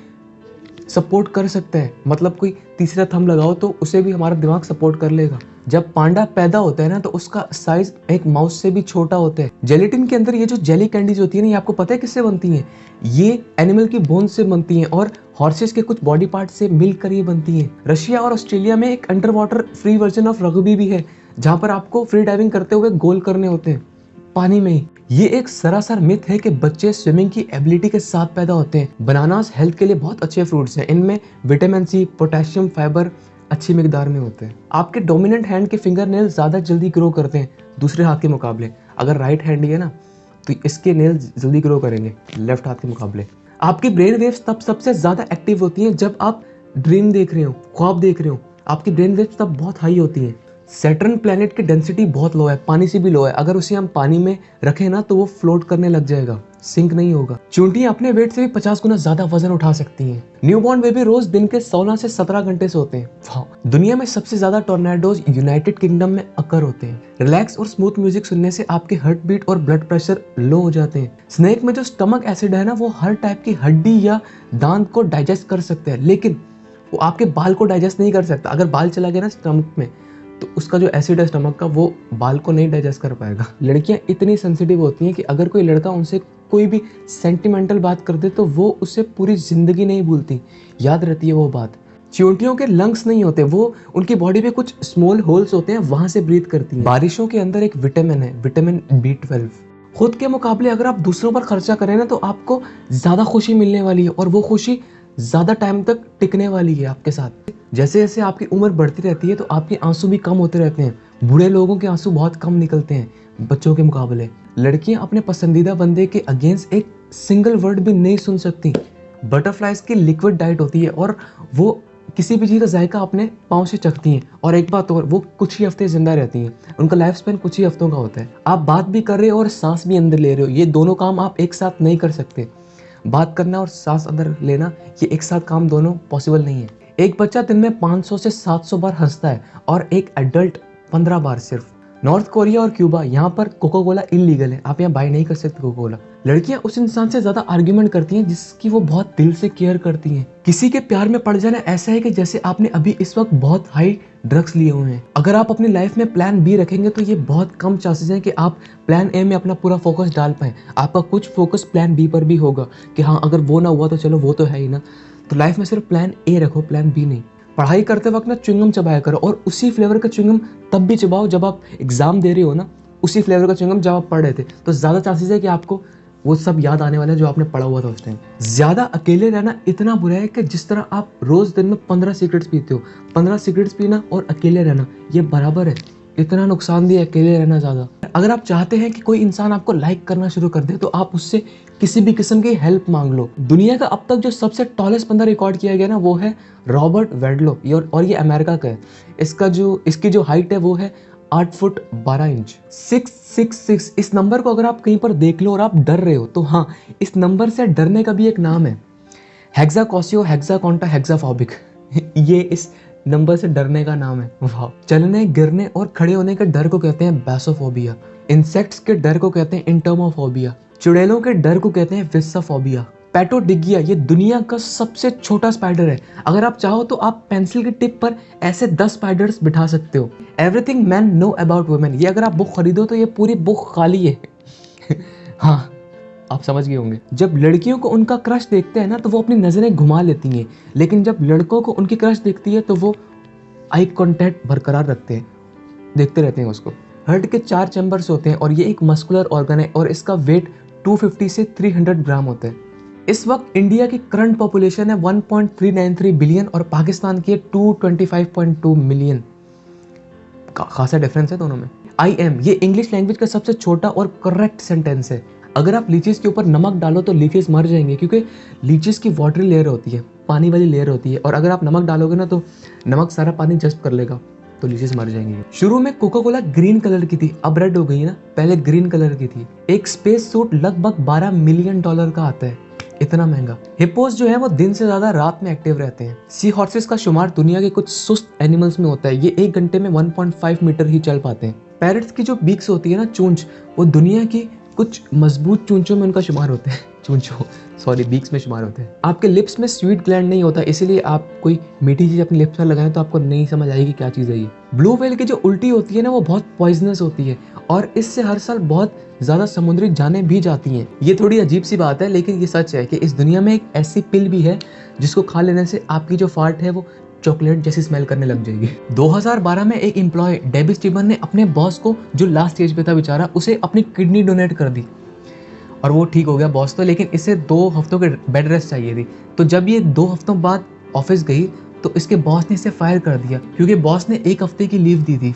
सपोर्ट कर सकता है। मतलब कोई तीसरा थंब लगाओ तो उसे भी हमारा दिमाग सपोर्ट कर लेगा। जब पांडा पैदा होता है ना, तो उसका साइज एक माउस से भी छोटा होता है। जेलेटिन के अंदर ये जो जेली कैंडीज होती है ना, ये आपको पता है किससे बनती हैं? ये एनिमल की बोन से बनती हैं, और हॉर्सेस के कुछ बॉडी पार्ट से मिलकर ये बनती हैं। रशिया और ऑस्ट्रेलिया में एक under water free version of rugby भी है, जहाँ पर आपको फ्री डाइविंग करते हुए गोल करने होते हैं पानी में ही। ये एक सरासर मिथ है कि बच्चे स्विमिंग की एबिलिटी के साथ पैदा होते हैं। बनानास हेल्थ के लिए बहुत अच्छे फ्रूट्स हैं, इनमें विटामिन सी, पोटेशियम, फाइबर अच्छी मिकदार में होते हैं। आपके डोमिनेंट हैंड के फिंगर नेल ज्यादा जल्दी ग्रो करते हैं दूसरे हाथ के मुकाबले। अगर राइट हैंड है ना, तो इसके नेल जल्दी ग्रो करेंगे लेफ्ट हाथ के मुकाबले। आपकी ब्रेन वेव्स तब सबसे ज्यादा एक्टिव होती हैं जब आप ड्रीम देख रहे हो, ख्वाब देख रहे हो। आपकी ब्रेन वेव्स तब बहुत हाई होती हैं। सैटर्न प्लैनेट की डेंसिटी बहुत लो है, पानी से भी लो है। अगर उसे हम पानी में रखें ना, तो वो फ्लोट करने लग जाएगा, सिंक नहीं होगा। चूंटियां अपने वेट से भी 50 गुना ज्यादा वजन उठा सकती हैं। न्यूबॉर्न बेबी रोज दिन के 16 से 17 घंटे सोते हैं। दुनिया में सबसे ज्यादा टोर्नेडोज यूनाइटेड किंगडम में अकर होते हैं। रिलैक्स और स्मूथ म्यूजिक सुनने से आपके हार्ट बीट और ब्लड प्रेशर लो हो जाते हैं। स्नेक में जो स्टमक एसिड है ना, वो हर टाइप की हड्डी या दांत को डाइजेस्ट कर सकते हैं, लेकिन वो आपके बाल को डाइजेस्ट नहीं कर सकता। अगर बाल चला गया ना स्टमक में, तो उसका जो एसिड है स्टमक का, वो बाल को नहीं डाइजेस्ट कर पाएगा। लड़कियां इतनी सेंसिटिव होती हैं कि अगर कोई लड़का उनसे कोई भी सेंटिमेंटल बात कर दे, तो वो उसे पूरी जिंदगी नहीं भूलती, याद रहती है वो बात। चींटियों के लंग्स नहीं होते, वो उनकी बॉडी पे कुछ स्मॉल होल्स होते हैं, वहां से ब्रीथ करती हैं। बारिशों के अंदर एक विटामिन है, विटामिन B12। खुद के मुकाबले अगर आप दूसरों पर खर्चा करें ना, तो आपको ज्यादा खुशी मिलने वाली है, और वो खुशी ज्यादा टाइम तक टिकने वाली है आपके साथ। जैसे जैसे आपकी उम्र बढ़ती रहती है, तो आपके आंसू भी कम होते रहते हैं। बूढ़े लोगों के आंसू बहुत कम निकलते हैं बच्चों के मुकाबले। लड़कियां अपने पसंदीदा बंदे के अगेंस्ट एक सिंगल वर्ड भी नहीं सुन सकती। बटरफ्लाइज की लिक्विड डाइट होती है, और वो किसी भी चीज़ का जायका अपने पाँव से चखती हैं, और एक बात और, वो कुछ ही हफ्ते जिंदा रहती हैं, उनका लाइफ स्पैन कुछ ही हफ्तों का होता है। आप बात भी कर रहे हो और सांस भी अंदर ले रहे हो, ये दोनों काम आप एक साथ नहीं कर सकते। बात करना और सांस अंदर लेना, ये एक साथ काम दोनों पॉसिबल नहीं है। एक बच्चा दिन में 500 से 700 बार हंसता है और एक एडल्ट 15 बार सिर्फ। नॉर्थ कोरिया और क्यूबा, यहाँ पर कोका कोला इलीगल है, आप यहाँ बाय नहीं कर सकते कोका कोला। लड़कियां उस इंसान से ज्यादा आर्ग्यूमेंट करती हैं जिसकी वो बहुत दिल से केयर करती हैं। किसी के प्यार में पड़ जाना ऐसा है कि जैसे आपने अभी इस वक्त बहुत हाई ड्रग्स लिए हुए हैं। अगर आप अपनी लाइफ में प्लान बी रखेंगे तो ये बहुत कम चांसेस हैं कि आप प्लान ए में अपना पूरा फोकस डाल पाएं। आपका कुछ फोकस प्लान बी पर भी होगा कि हाँ, अगर वो ना हुआ तो चलो वो तो है ही ना। तो लाइफ में सिर्फ प्लान ए रखो, प्लान बी नहीं। पढ़ाई करते वक्त ना च्युइंगम चबाया करो, और उसी फ्लेवर का च्युइंगम तब भी चबाओ जब आप एग्जाम दे रहे हो ना, उसी फ्लेवर का च्युइंगम जब आप पढ़ रहे थे, तो ज़्यादा चांसेस है कि आपको वो सब याद आने वाला है जो आपने पढ़ा हुआ था उस टाइम। ज़्यादा अकेले रहना इतना बुरा है कि जिस तरह आप रोज़ दिन में 15 सिगरेट्स पीते हो, 15 सिगरेट्स पीना और अकेले रहना ये बराबर है। इतना नुकसानदेह अकेले रहना ज़्यादा। अगर आप चाहते हैं कि कोई इंसान आपको लाइक करना शुरू कर दे तो आप उससे किसी भी किस्म की हेल्प मांग लो। दुनिया का अब तक जो सबसे टॉलेस्ट बंदा रिकॉर्ड किया गया ना, वो है रॉबर्ट वेडलो, और ये अमेरिका का है। इसकी जो हाइट है वो है 8 फुट 12 इंच, 666। इस नंबर को अगर आप कहीं पर देख लो और आप डर रहे हो तो हाँ, इस नंबर से डरने का भी एक नाम है, हेक्साकोसियो हेक्साकोंटा हेक्साफोबिक। ये इस नंबर से डरने का नाम है। वाह। चलने, गिरने और खड़े होने के डर को कहते हैं बैसोफोबिया। इंसेक्ट्स के डर को कहते हैं इंटर्मोफोबिया। चुड़ैलों के डर को कहते हैं विस्साफोबिया। पैटोडिगिया, ये दुनिया का सबसे छोटा स्पाइडर है। अगर आप चाहो तो आप पेंसिल की टिप पर ऐसे 10 स्पाइडर्स बिठा सकते हो। Everything man know about women, ये अगर आप बुक खरीदो तो ये पूरी बुक खाली है। हाँ, आप समझ गए होंगे। जब लड़कियों को उनका क्रश देखते हैं ना तो वो अपनी नजरें घुमा लेती हैं, लेकिन जब लड़कों को उनकी क्रश दिखती है तो वो आई कांटेक्ट बरकरार रखते हैं, देखते रहते हैं उसको। हार्ट के 4 चैम्बर्स होते हैं और ये एक मस्कुलर ऑर्गन है और इसका वेट 250 से 300 ग्राम होता है। इस वक्त इंडिया की करंट पॉपुलेशन है 1.393 बिलियन और पाकिस्तान की है 225.2 मिलियन। खासा डिफरेंस है दोनों में। आई एम, ये इंग्लिश लैंग्वेज का सबसे छोटा और करेक्ट सेंटेंस है। अगर आप लीचीज के ऊपर नमक डालो तो लीचीज मर जाएंगे, क्योंकि लीचीज की वाटरी लेयर होती है, पानी वाली लेयर होती है, और अगर आप नमक डालोगे ना तो नमक सारा पानी जस्ट कर लेगा, तो लीचीज मर जाएंगी। शुरू में कोका कोला ग्रीन कलर की थी, अब रेड हो गई ना, पहले ग्रीन कलर की थी। एक स्पेस सूट लगभग $12 मिलियन का आता है, इतना महंगा। हिप्पोस जो है वो दिन से ज्यादा रात में एक्टिव रहते हैं। सी हॉर्सेस का शुमार दुनिया के कुछ सुस्त एनिमल्स में होता है, ये 1 घंटे में 1.5 मीटर ही चल पाते हैं। पैरट्स की जो बीक्स होती है ना, चूंच, वो दुनिया की कुछ मजबूत चूंचों में उनका शुमार होता है। बीक्स में शुमार होते हैं। आपके लिप्स में स्वीट ग्लैंड नहीं होता, इसीलिए आप कोई मीठी चीज अपने लिप्स में लगाएं तो आपको नहीं समझ आएगी क्या चीज है ये। ब्लू व्हेल की जो उल्टी होती है ना, वो बहुत पॉइजनस होती है और इससे हर साल बहुत ज्यादा समुद्री जानें भी जाती हैं। ये थोड़ी अजीब सी बात है, लेकिन ये सच है कि इस दुनिया में एक ऐसी पिल भी है जिसको खा लेने से आपकी जो फार्ट है वो चॉकलेट जैसी स्मेल करने लग जाएगी। 2012 में एक एम्प्लॉय डेबी स्टीवन ने अपने बॉस को, जो लास्ट स्टेज पे था बेचारा, उसे अपनी किडनी डोनेट कर दी और वो ठीक हो गया बॉस तो, लेकिन इसे 2 हफ्तों के बेड रेस्ट चाहिए थी। तो जब ये 2 हफ्तों बाद ऑफिस गई तो इसके बॉस ने इसे फायर कर दिया, क्योंकि बॉस ने 1 हफ्ते की लीव दी थी।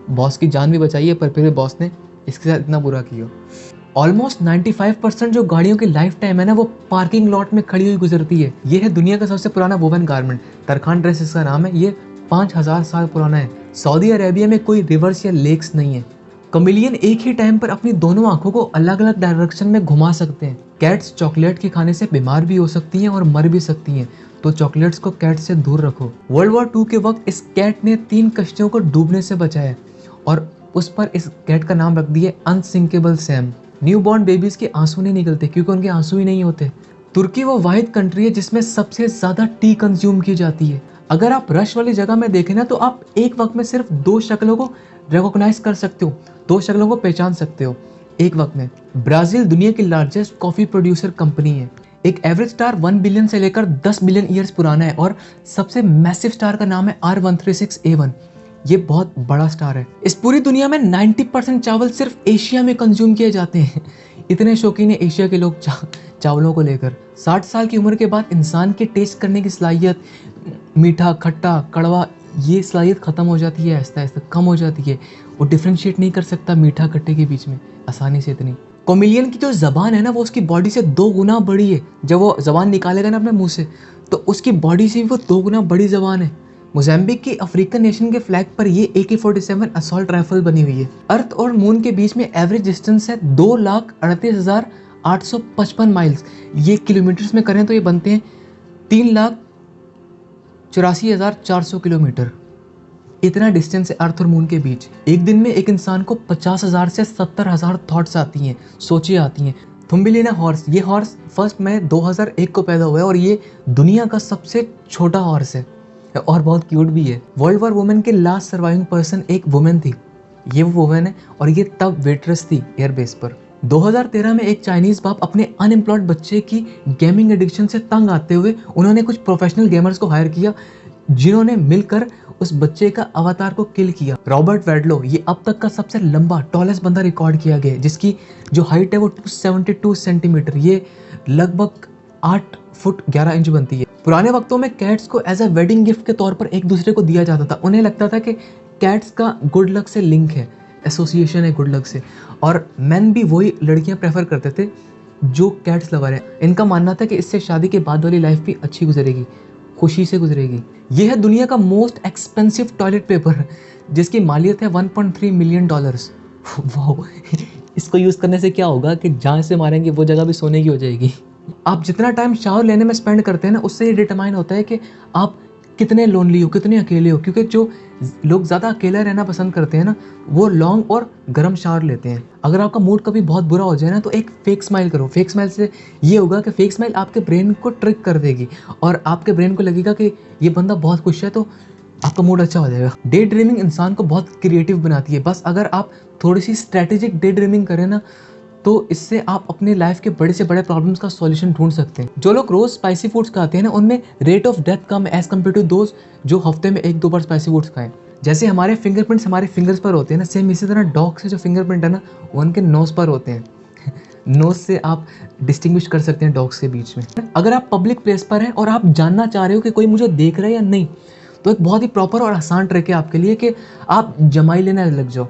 बॉस की जान भी बचाई है, पर फिर बॉस ने इसके साथ इतना बुरा किया। ऑलमोस्ट 95% जो गाड़ियों की लाइफ टाइम है ना, वो पार्किंग लॉट में खड़ी हुई गुजरती है। ये है दुनिया का सबसे पुराना वोवन गारमेंट, तरखान ड्रेस इसका नाम है। ये 5000 साल पुराना है। सऊदी अरेबिया में कोई रिवर्स या लेक्स नहीं है। कमिलियन एक ही टाइम पर अपनी दोनों आंखों को अलग अलग डायरेक्शन में घुमा सकते हैं। कैट्स चॉकलेट के खाने से बीमार भी हो सकती हैं और मर भी सकती हैं, तो चॉकलेट्स को कैट से दूर रखो। World War II के वक्त इस कैट ने 3 कश्तियों को डूबने से बचाया और उस पर इस कैट का नाम रख दिया unsinkable Sam. New born babies के आंसू नहीं निकलते क्योंकि उनके आंसू ही नहीं होते। तुर्की वो वाहिद कंट्री है जिसमें सबसे ज्यादा टी कंज्यूम की जाती है। अगर आप रश वाली जगह में देखें ना, तो आप एक वक्त में सिर्फ 2 शक्लों को रिकॉग्नाइज कर सकते हो, 2 शक्लों को पहचान सकते हो एक वक्त में। ब्राजील दुनिया की लार्जेस्ट कॉफी प्रोड्यूसर कंपनी है। एक एवरेज स्टार 1 बिलियन से लेकर 10 बिलियन ईयर्स पुराना है और सबसे मैसिव स्टार का नाम है R136A1। ये बहुत बड़ा स्टार है। इस पूरी दुनिया में 90% चावल सिर्फ एशिया में कंज्यूम किए जाते हैं। इतने शौकीन है एशिया के लोग चावलों को लेकर। 60 साल की उम्र के बाद इंसान के टेस्ट करने की सलाहियत, मीठा, खट्टा, कड़वा, ये सलाहियत खत्म हो जाती है, आहिस्ता आहिस्ता कम हो जाती है। वो डिफ्रेंशिएट नहीं कर सकता मीठा खट्टे के बीच में आसानी से इतनी। कोमिलियन की जो जबान है ना, वो उसकी बॉडी से 2 गुना बड़ी है। जब वो जबान निकालेगा ना अपने मुंह से, तो उसकी बॉडी से भी वो 2 गुना बड़ी ज़बान है। मोज़ाम्बिक की अफ्रीकन नेशन के फ्लैग पर ये AK-47 असॉल्ट राइफल बनी हुई है। अर्थ और मून के बीच में एवरेज डिस्टेंस है 2,38,855 माइल्स। ये किलोमीटर्स में करें तो ये बनते हैं 3,84,400 किलोमीटर। इतना डिस्टेंस है अर्थ और मून के बीच। एक दिन में एक इंसान को 50,000 से 70,000 थॉट्स आती हैं, सोचें आती हैं। थुम्बिलिना हॉर्स, ये हॉर्स 1 मई 2001 को पैदा हुआ है और ये दुनिया का सबसे छोटा हॉर्स है और बहुत क्यूट भी है। वर्ल्ड वॉर वुमेन के लास्ट सर्वाइविंग पर्सन एक वुमेन थी। ये वो वुमेन है और ये तब वेट्रेस थी एयरबेस पर। 2013 में एक चाइनीज बाप अपने अनएम्प्लॉयड बच्चे की गेमिंग एडिक्शन से तंग आते हुए उन्होंने कुछ प्रोफेशनल गेमर्स को हायर किया, जिन्होंने मिलकर उस बच्चे का अवतार को किल किया। रॉबर्ट वेडलो, ये अब तक का सबसे लंबा टॉलेस्ट बंदा रिकॉर्ड किया गया है, जिसकी जो हाइट है वो 272 सेंटीमीटर, ये लगभग 8 फुट 11 इंच बनती है। पुराने वक्तों में कैट्स को एज अ वेडिंग गिफ्ट के तौर पर एक दूसरे को दिया जाता था। उन्हें लगता था कि कैट्स का गुड लक से लिंक है, एसोसिएशन है गुड लक से, और मैन भी वही लड़कियां प्रेफर करते थे जो कैट्स लवर है। इनका मानना था कि इससे शादी के बाद वाली लाइफ भी अच्छी गुजरेगी, खुशी से गुजरेगी। यह है दुनिया का मोस्ट एक्सपेंसिव टॉयलेट पेपर, जिसकी मालियत है $1.3 मिलियन। वाह, इसको यूज़ करने से क्या होगा कि जहाँ से मारेंगे वो जगह भी सोने की हो जाएगी। आप जितना टाइम शावर लेने में स्पेंड करते हैं ना, उससे ये डिटरमाइन होता है कि आप कितने लोनली हो, कितने अकेले हो। क्योंकि जो लोग ज़्यादा अकेला रहना पसंद करते हैं ना, वो लॉन्ग और गर्म शावर लेते हैं। अगर आपका मूड कभी बहुत बुरा हो जाए ना, तो एक फेक स्माइल करो। फेक स्माइल से ये होगा कि फेक स्माइल आपके ब्रेन को ट्रिक कर देगी और आपके ब्रेन को लगेगा कि ये बंदा बहुत खुश है, तो आपका मूड अच्छा हो जाएगा। डे ड्रीमिंग इंसान को बहुत क्रिएटिव बनाती है। बस अगर आप थोड़ी सी स्ट्रेटेजिक डे ड्रीमिंग करें ना, तो इससे आप अपने लाइफ के बड़े से बड़े प्रॉब्लम्स का सॉल्यूशन ढूंढ सकते हैं। जो लोग रोज स्पाइसी फूड्स खाते हैं ना, उनमें रेट ऑफ डेथ कम एज कम्पेयर टू दोज जो हफ्ते में 1-2 बार स्पाइसी फूड्स खाएं। जैसे हमारे फिंगरप्रिंट्स हमारे फिंगर्स पर होते हैं ना, सेम इसी तरह डॉग से जो फिंगरप्रिंट है ना, वो उनके नोज पर होते हैं। नोज से आप डिस्टिंग्विश कर सकते हैं डॉग्स के बीच में। अगर आप पब्लिक प्लेस पर हैं और आप जानना चाह रहे हो कि कोई मुझे देख रहा है या नहीं, तो एक बहुत ही प्रॉपर और आसान ट्रिक है आपके लिए कि आप जमाई लेने लग जाओ।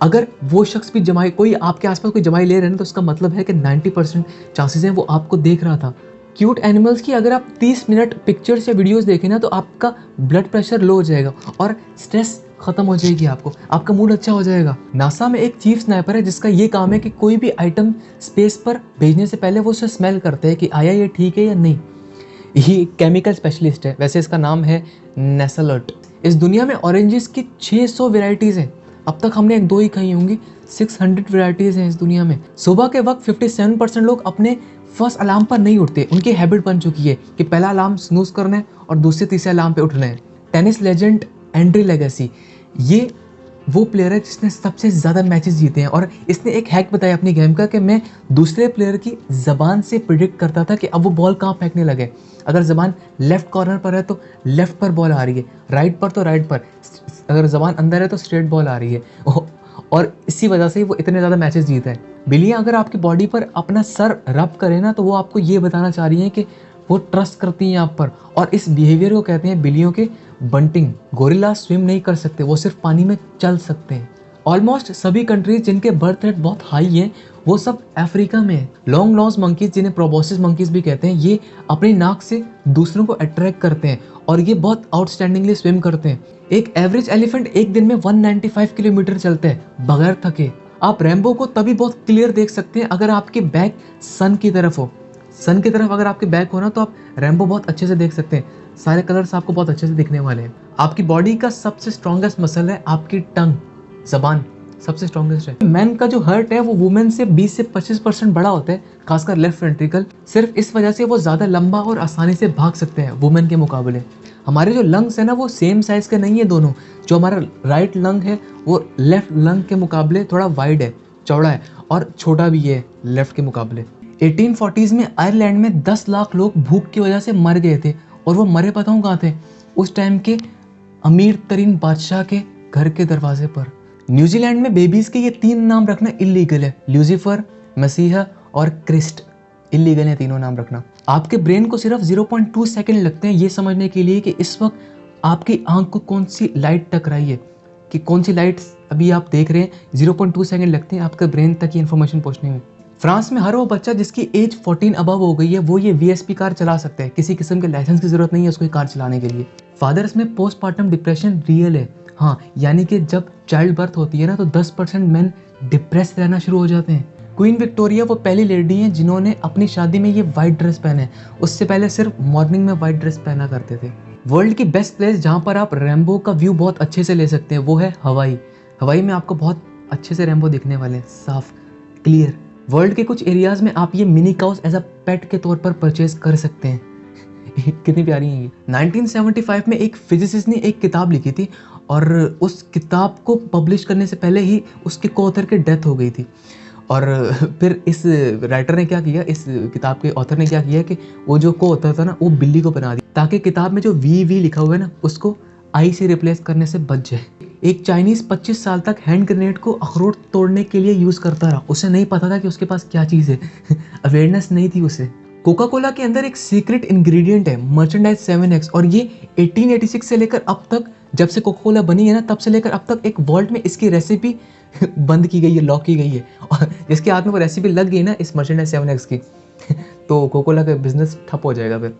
अगर वो शख्स भी जमाई, कोई आपके आसपास कोई जमाई ले रहे हैं, तो उसका मतलब है कि 90% चांसेस हैं वो आपको देख रहा था। क्यूट एनिमल्स की अगर आप 30 मिनट पिक्चर्स या वीडियोस देखें ना, तो आपका ब्लड प्रेशर लो हो जाएगा और स्ट्रेस खत्म हो जाएगी, आपका मूड अच्छा हो जाएगा। नासा में एक चीफ स्नाइपर है जिसका ये काम है कि कोई भी आइटम स्पेस पर भेजने से पहले वो उसे स्मेल करते हैं कि आया ये ठीक है या नहीं। ये केमिकल स्पेशलिस्ट है, वैसे इसका नाम है नेसलर्ट। इस दुनिया में ऑरेंजेस की 600 वेराइटीज़ हैं। अब तक हमने 1-2 ही खाई होंगी, 600 वेराइटीज़ हैं इस दुनिया में। सुबह के वक्त 57% लोग अपने फर्स्ट अलार्म पर नहीं उठते। उनकी हैबिट बन चुकी है कि पहला अलार्म स्नूज करना है और दूसरे तीसरे अलार्म पे उठना है। टेनिस लेजेंड एंड्री लेगेसी, ये वो प्लेयर है जिसने सबसे ज़्यादा मैचेस जीते हैं और इसने एक हैक बताया अपनी गेम का कि मैं दूसरे प्लेयर की ज़बान से प्रिडिक्ट करता था कि अब वो बॉल कहाँ फेंकने लगे। अगर ज़बान लेफ्ट कॉर्नर पर है तो लेफ्ट पर बॉल आ रही है, राइट पर तो राइट पर, अगर ज़बान अंदर है तो स्ट्रेट बॉल आ रही है। और इसी वजह से वो इतने ज़्यादा मैचेस जीता है। बिल्लियाँ अगर आपकी बॉडी पर अपना सर रब करें ना, तो वो आपको ये बताना चाह रही हैं कि वो ट्रस्ट करती हैं आप पर, और इस बिहेवियर को कहते हैं बिल्लियों के बंटिंग। गोरिल्ला स्विम नहीं कर सकते, वो सिर्फ पानी में चल सकते हैं। ऑलमोस्ट सभी कंट्रीज जिनके बर्थ रेट बहुत हाई है, वो सब अफ्रीका में है। लॉन्ग नोज मंकीज, जिन्हें प्रोबोसिस मंकीज भी कहते हैं, ये अपनी नाक से दूसरों को अट्रैक्ट करते हैं और ये बहुत आउटस्टैंडिंगली स्विम करते हैं। एक एवरेज एलिफेंट एक दिन में 195 किलोमीटर चलते हैं बगैर थके। आप रेनबो को तभी बहुत क्लियर देख सकते हैं अगर आपके बैक सन की तरफ हो। सन की तरफ अगर आपके बैक हो ना, तो आप रेनबो बहुत अच्छे से देख सकते हैं। सारे कलर्स आपको बहुत अच्छे से दिखने वाले हैं। आपकी बॉडी का सबसे स्ट्रॉन्गेस्ट मसल है आपकी टंग, जबान सबसे स्ट्रॉन्गेस्ट है। मैन का जो हार्ट है वो वुमेन से 20 से 25% बड़ा होता है, खासकर लेफ्ट वेंट्रिकल। सिर्फ इस वजह से वो ज़्यादा लंबा और आसानी से भाग सकते हैं वुमेन के मुकाबले। हमारे जो लंग्स है ना, वो सेम साइज़ के नहीं है दोनों। जो हमारा राइट लंग है वो लेफ्ट लंग के मुकाबले थोड़ा वाइड है, चौड़ा है और छोटा भी है लेफ्ट के मुकाबले। 1840s में आयरलैंड में 10 लाख लोग भूख की वजह से मर गए थे, और वो मरे पता हूँ कहाँ थे? उस टाइम के अमीर तरीन बादशाह के घर के दरवाजे पर। न्यूजीलैंड में बेबीज के ये 3 नाम रखना इलीगल है, ल्यूसीफर, मसीहा और क्रिस्ट। इलीगल है तीनों नाम रखना। आपके ब्रेन को सिर्फ 0.2 सेकंड लगते हैं ये समझने के लिए कि इस वक्त आपकी आंख को कौन सी लाइट टकराई है, कि कौन सी लाइट अभी आप देख रहे हैं। 0.2 सेकंड लगते हैं आपके ब्रेन तक ये इन्फॉर्मेशन पहुंचने में। फ्रांस में हर वो बच्चा जिसकी एज 14 अबव हो गई है वो ये VSP कार चला सकता है, किसी किस्म के लाइसेंस की जरूरत नहीं है उसको कार चलाने के लिए। फादर्स में पोस्टमार्टम डिप्रेशन रियल है, हाँ, यानी कि जब चाइल्ड बर्थ होती है ना तो 10% मेन डिप्रेस रहना शुरू हो जाते हैं। क्वीन विक्टोरिया वो पहली लेडी हैं जिन्होंने अपनी शादी में ये वाइट ड्रेस पहने, उससे पहले सिर्फ मॉर्निंग में वाइट ड्रेस पहना करते थे। वर्ल्ड की बेस्ट प्लेस जहाँ पर आप रेनबो का व्यू बहुत अच्छे से ले सकते हैं वो है हवाई। हवाई में आपको बहुत अच्छे से रेनबो दिखने वाले हैं, साफ क्लियर। वर्ल्ड के कुछ एरियाज में आप ये मिनी काउस एज अ पेट के तौर पर परचेज कर सकते हैं। कितनी प्यारी है ये। 1975 में एक फिजिसिस्ट ने एक किताब लिखी थी और उस किताब को पब्लिश करने से पहले ही उसके को ऑथर की डेथ हो गई थी। और फिर इस राइटर ने क्या किया, इस किताब के ऑथर ने क्या किया कि वो जो को ऑथर था ना वो बिल्ली को बना दिया ताकि किताब में जो वी लिखा हुआ है ना उसको आई से रिप्लेस करने से बच जाए। एक चाइनीज 25 साल तक हैंड ग्रेनेड को अखरोट तोड़ने के लिए यूज करता रहा, उसे नहीं पता था कि उसके पास क्या चीज है। अवेयरनेस नहीं थी उसे। कोका कोला के अंदर एक सीक्रेट इंग्रेडिएंट है मर्चेंडाइज 7X और ये 1886 से लेकर अब तक, जब से कोका कोला बनी है ना तब से लेकर अब तक एक वॉल्ट में इसकी रेसिपी बंद की गई है, लॉक की गई है। और जिसके हाथ में वो रेसिपी लग गई ना इस मर्चेंडाइज 7X की तो कोका कोला का बिजनेस ठप हो जाएगा फिर।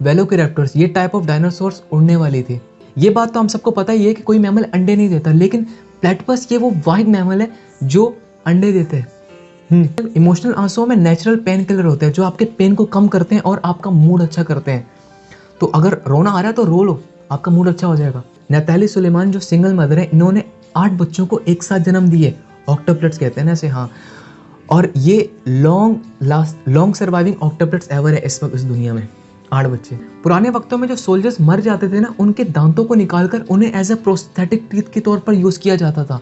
वेलोसिरैप्टर्स ये टाइप ऑफ डायनासोर्स उड़ने वाली थी। ये बात तो हम सबको पता ही है कि कोई मैमल अंडे नहीं देता, लेकिन प्लेटिपस ये वो वाहिद मैमल है जो अंडे देते हैं। इमोशनल आंसुओं में नेचुरल पेन किलर होते हैं जो आपके पेन को कम करते हैं और आपका मूड अच्छा करते हैं। तो अगर रोना आ रहा है तो रो लो, आपका मूड अच्छा हो जाएगा। नताली सुलेमान जो सिंगल मदर है, इन्होंने 8 बच्चों को एक साथ जन्म दिए, ऑक्टोप्लेट्स कहते हैं ना इसे, हाँ। और ये लॉन्ग सर्वाइविंग ऑक्टोप्लेट्स एवर है इस वक्त इस दुनिया में, 8 बच्चे। पुराने वक्तों में जो सोल्जर्स मर जाते थे ना उनके दांतों को निकालकर उन्हें एज अ प्रोस्थेटिक टीथ के तौर पर यूज किया जाता था,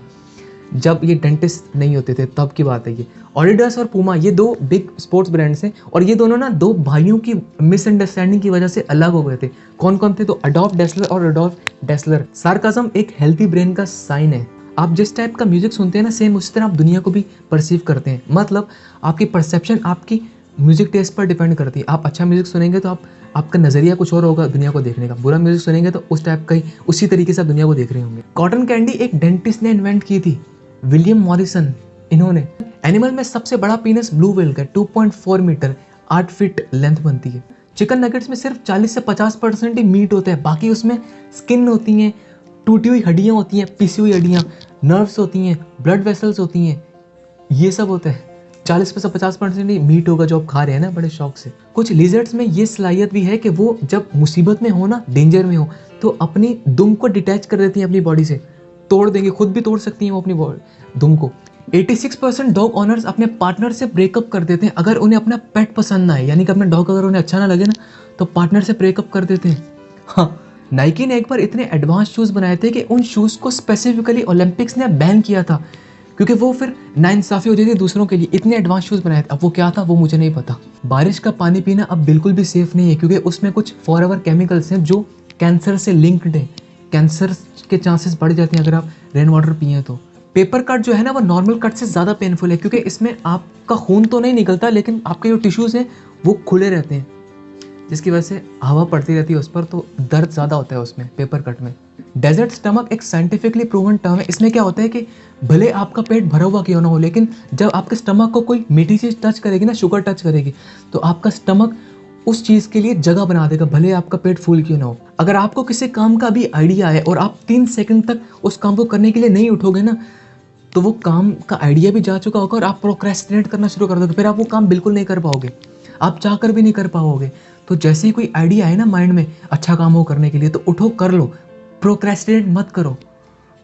जब ये डेंटिस्ट नहीं होते थे तब की बात है ये। एडिडास और पूमा ये 2 बिग स्पोर्ट्स ब्रांड्स हैं और ये दोनों ना 2 भाइयों की मिसअंडरस्टैंडिंग की वजह से अलग हो गए थे। कौन कौन थे? तो अडॉल्फ डेसलर और रुडोल्फ डेसलर। सार्काज्म एक हेल्थी ब्रेन का साइन है। आप जिस टाइप का म्यूजिक सुनते हैं ना सेम उसी तरह आप दुनिया को भी परसीव करते हैं, मतलब आपकी परसेप्शन आपकी म्यूजिक टेस्ट पर डिपेंड करती है। आप अच्छा म्यूजिक सुनेंगे तो आपका नजरिया कुछ और होगा दुनिया को देखने का, बुरा म्यूजिक सुनेंगे तो उस टाइप का ही उसी तरीके से आप दुनिया को देख रहे होंगे। कॉटन कैंडी एक डेंटिस्ट ने इन्वेंट की थी, विलियम मॉरिसन, इन्होंने। एनिमल में सबसे बड़ा पीनस ब्लू व्हेल का 2.4 मीटर 8 फीट लेंथ बनती है। चिकन नगेट्स में सिर्फ 40 से 50% ही मीट होता है, बाकी उसमें स्किन होती हैं, टूटी हुई हड्डियां होती हैं, पिसी हुई हड्डियां, नर्व्स होती हैं, ब्लड वेसल्स होती हैं, ये सब होता है। 40 से 50% ही मीट होगा जो आप खा रहे हैं ना बड़े शौक से। कुछ लिजर्ड्स में ये सलाहियत भी है कि वो जब मुसीबत में हो ना, डेंजर में हो, तो अपनी दुम को डिटैच कर देती हैं अपनी बॉडी से, तोड़ देंगे, खुद भी तोड़ सकती हैं वो अपनी दुम को। 86% डॉग ऑनर्स अपने पार्टनर से ब्रेकअप कर देते हैं अगर उन्हें अपना पेट पसंद ना है, यानी कि अपना डॉग अगर उन्हें अच्छा ना लगे ना तो पार्टनर से ब्रेकअप कर देते हैं। हाँ, नाइकी ने एक बार इतने एडवांस शूज बनाए थे कि उन शूज को स्पेसिफिकली ओलंपिक्स ने बैन किया था क्योंकि वो फिर नाइंसाफी हो जाती थी दूसरों के लिए। इतने एडवांस शूज बनाए थे, अब वो क्या था वो मुझे नहीं पता। बारिश का पानी पीना अब बिल्कुल भी सेफ नहीं है क्योंकि उसमें कुछ फॉरएवर केमिकल्स हैं जो कैंसर से लिंक्ड है, कैंसर के चांसेस बढ़ जाते हैं अगर आप रेन वाटर पिए तो। पेपर कट जो है ना वो नॉर्मल कट से ज़्यादा पेनफुल है क्योंकि इसमें आपका खून तो नहीं निकलता लेकिन आपके जो टिश्यूज़ हैं वो खुले रहते हैं, जिसकी वजह से हवा पड़ती रहती है उस पर, तो दर्द ज़्यादा होता है उसमें पेपर कट में। डेजर्ट स्टमक एक साइंटिफिकली प्रूवन टर्म है। इसमें क्या होता है कि भले आपका पेट भरा हुआ क्यों ना हो, लेकिन जब आपके स्टमक को कोई मीठी चीज़ टच करेगी ना, शुगर टच करेगी, तो आपका स्टमक उस चीज़ के लिए जगह बना देगा, भले आपका पेट फूल क्यों ना हो। अगर आपको किसी काम का भी आइडिया है और आप 3 सेकंड तक उस काम को करने के लिए नहीं उठोगे ना, तो वो काम का आइडिया भी जा चुका होगा और आप प्रोक्रेस्टिनेट करना शुरू कर दोगे, फिर आप वो काम बिल्कुल नहीं कर पाओगे, आप चाहकर भी नहीं कर पाओगे। तो जैसे ही कोई आइडिया है ना माइंड में अच्छा काम हो करने के लिए, तो उठो कर लो, प्रोक्रेस्टिनेट मत करो,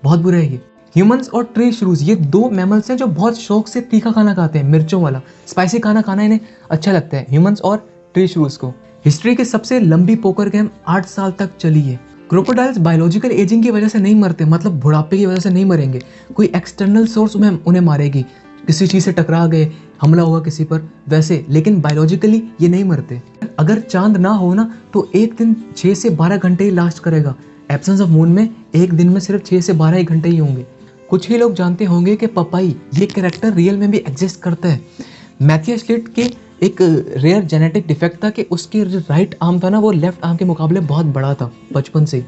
बहुत बुरा है ये। ह्यूमंस और ट्री श्रूज ये 2 मैमल्स हैं जो बहुत शौक से तीखा खाना खाते हैं, मिर्चों वाला स्पाइसी खाना खाना इन्हें अच्छा लगता है, ह्यूमंस और ट्री श्रूज को। हिस्ट्री की सबसे लंबी पोकर गेम 8 साल तक चली है। क्रोकोडाइल्स बायोलॉजिकल एजिंग की वजह से नहीं मरते, मतलब बुढ़ापे की वजह से नहीं मरेंगे, कोई एक्सटर्नल सोर्स उन्हें मारेगी, किसी चीज़ से टकरा गए, हमला हुआ किसी पर, वैसे, लेकिन बायोलॉजिकली ये नहीं मरते। अगर चांद ना हो ना तो एक दिन 6 से 12 घंटे ही लास्ट करेगा। एब्सेंस ऑफ मून में एक दिन में सिर्फ 6 से 12 ही घंटे ही होंगे। कुछ ही लोग जानते होंगे कि पपाई ये कैरेक्टर रियल में भी एग्जिस्ट करता है। मैथियस लिट के एक रेयर जेनेटिक डिफेक्ट था कि उसकी जो राइट आर्म था ना वो लेफ्ट आर्म के मुकाबले बहुत बड़ा था बचपन से,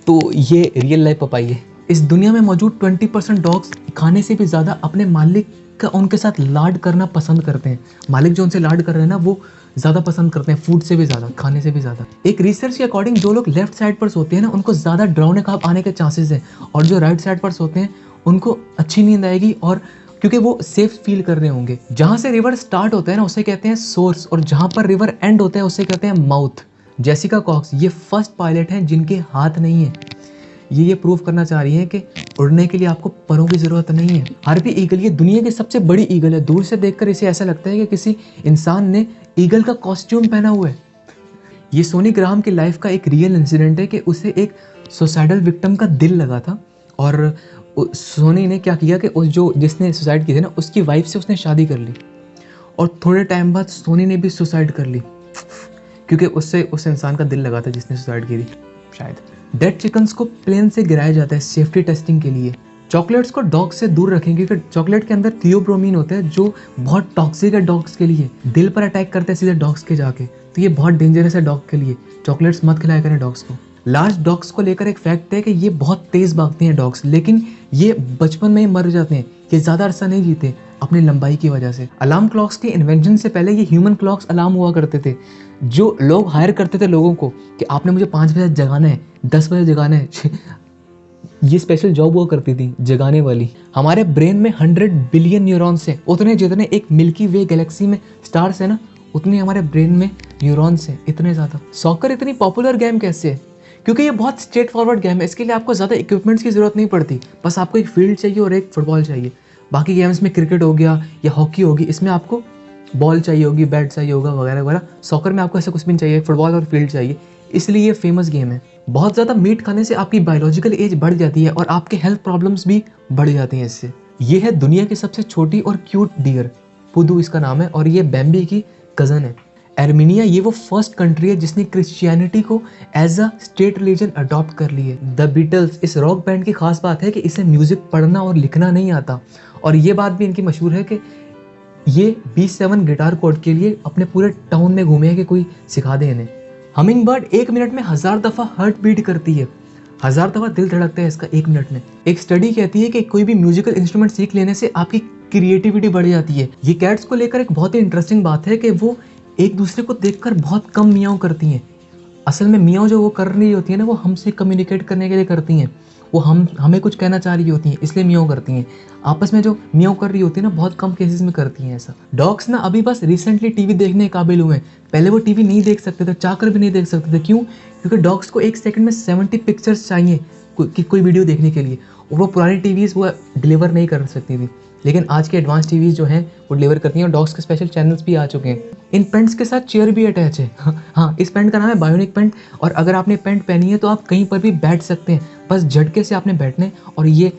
तो ये रियल लाइफ पपाई है। इस दुनिया में मौजूद 20% डॉग्स खाने से भी ज़्यादा अपने मालिक का उनके साथ लाड करना पसंद करते हैं। मालिक जो उनसे लाड कर रहे हैं ना, वो ज़्यादा पसंद करते हैं, फूड से भी ज़्यादा, खाने से भी ज़्यादा। एक रिसर्च के अकॉर्डिंग जो लोग लेफ्ट साइड पर सोते हैं ना, उनको ज़्यादा डरावने ख्वाब आने के चांसेस हैं, और जो राइट साइड पर सोते हैं उनको अच्छी नींद आएगी, और क्योंकि वो सेफ फील कर रहे होंगे। जहाँ से रिवर स्टार्ट होता है ना, उसे कहते हैं सोर्स, और जहाँ पर रिवर एंड होता है उसे कहते हैं माउथ। जेसिका कॉक्स ये फर्स्ट पायलट हैं जिनके हाथ नहीं है। ये प्रूव करना चाह रही है कि उड़ने के लिए आपको परों की ज़रूरत नहीं है। हार्पी ईगल ये दुनिया की सबसे बड़ी ईगल है। दूर से देखकर इसे ऐसा लगता है कि किसी इंसान ने ईगल का कॉस्ट्यूम पहना हुआ है। ये सोनी ग्राहम की लाइफ का एक रियल इंसिडेंट है कि उसे एक सुसाइडल विक्टिम का दिल लगा था, और सोनी ने क्या किया कि उस जिसने सुसाइड की थी ना, उसकी वाइफ से उसने शादी कर ली, और थोड़े टाइम बाद सोनी ने भी सुसाइड कर ली, क्योंकि उससे उस इंसान का दिल लगा था जिसने सुसाइड की थी शायद। डेड चिकन्स को प्लेन से गिराया जाता है सेफ्टी टेस्टिंग के लिए। चॉकलेट्स को डॉग से दूर रखें, क्योंकि चॉकलेट के अंदर थियोब्रोमीन होता है जो बहुत टॉक्सिक है डॉग्स के लिए। दिल पर अटैक करते हैं सीधे डॉग्स के जाके, तो ये बहुत डेंजरस है डॉग के लिए। चॉकलेट्स मत खिलाया करें डॉग्स को। लार्ज डॉग्स को लेकर एक फैक्ट है कि ये बहुत तेज भागते हैं डॉग्स, लेकिन ये बचपन में ही मर जाते हैं। ये ज़्यादा अरसा नहीं जीते अपनी लंबाई की वजह से। अलार्म क्लॉक्स के इन्वेंशन से पहले ये ह्यूमन क्लॉक्स अलार्म हुआ करते थे, जो लोग हायर करते थे लोगों को कि आपने मुझे 5 बजे जगाना है, 10 बजे जगाना है। ये स्पेशल जॉब हुआ करती थी जगाने वाली। हमारे ब्रेन में 100 बिलियन न्यूरॉन्स हैं, उतने जितने एक मिल्की वे गैलेक्सी में स्टार्स है ना, उतने हमारे ब्रेन में न्यूरॉन्स हैं, इतने ज़्यादा। सॉकर इतनी पॉपुलर गेम कैसे है? क्योंकि ये बहुत स्ट्रेट फॉरवर्ड गेम है। इसके लिए आपको ज़्यादा इक्विपमेंट्स की ज़रूरत नहीं पड़ती, बस आपको एक फील्ड चाहिए और एक फुटबॉल चाहिए। बाकी गेम्स में क्रिकेट हो गया या हॉकी होगी, इसमें आपको बॉल चाहिए होगी, बैट चाहिए होगा, वगैरह वगैरह। सॉकर में आपको ऐसा कुछ भी नहीं चाहिए, फुटबॉल और फील्ड चाहिए, इसलिए ये फेमस गेम है। बहुत ज़्यादा मीट खाने से आपकी बायोलॉजिकल एज बढ़ जाती है और आपके हेल्थ प्रॉब्लम्स भी बढ़ जाती हैं इससे। ये है दुनिया की सबसे छोटी और क्यूट डियर, पुदू इसका नाम है, और ये बैम्बी की कज़न है। आर्मेनिया ये वो फर्स्ट कंट्री है जिसने क्रिश्चियनिटी को as a state religion adopt कर ली है। द बीटल्स इस रॉक बैंड की खास बात है कि इसे म्यूजिक पढ़ना और लिखना नहीं आता, और ये बात भी इनकी मशहूर है कि ये 27 गिटार कॉर्ड के लिए अपने पूरे टाउन में घूमे हैं कि कोई सिखा दे इन्हें। हमिंग बर्ड 1 मिनट में 1000 दफ़ा हार्ट बीट करती है, 1000 दफ़ा दिल धड़कता है इसका 1 मिनट में। एक स्टडी कहती है कि कोई भी म्यूजिकल इंस्ट्रूमेंट सीख लेने से आपकी क्रिएटिविटी बढ़ जाती है। ये कैट्स को लेकर एक बहुत ही इंटरेस्टिंग बात है कि वो एक दूसरे को देखकर बहुत कम मियाओ करती हैं। असल में मियाओ जो वो कर रही होती है ना, वो हमसे कम्युनिकेट करने के लिए करती हैं। वो हमें कुछ कहना चाह रही होती हैं, इसलिए मियाओ करती हैं। आपस में जो मियाओ कर रही होती है ना, बहुत कम केसेस में करती हैं ऐसा। डॉग्स ना अभी बस रिसेंटली टीवी देखने के काबिल हुए हैं। पहले वो टीवी नहीं देख सकते थे, चाहकर भी नहीं देख सकते थे। क्यों? क्योंकि डॉग्स को 1 सेकंड में 70 पिक्चर्स चाहिए कोई वीडियो देखने के लिए, और वो पुरानी टीवीज़ वो डिलीवर नहीं कर सकती थी। लेकिन आज के एडवांस टीवीज़ जो हैं वो डिलीवर करती हैं, और डॉग्स के स्पेशल चैनल्स भी आ चुके हैं। इन पेंट्स के साथ चेयर भी अटैच है। हाँ, इस पेंट का नाम है बायोनिक पेंट, और अगर आपने पेंट पहनी है तो आप कहीं पर भी बैठ सकते हैं। बस झटके से आपने बैठने, और ये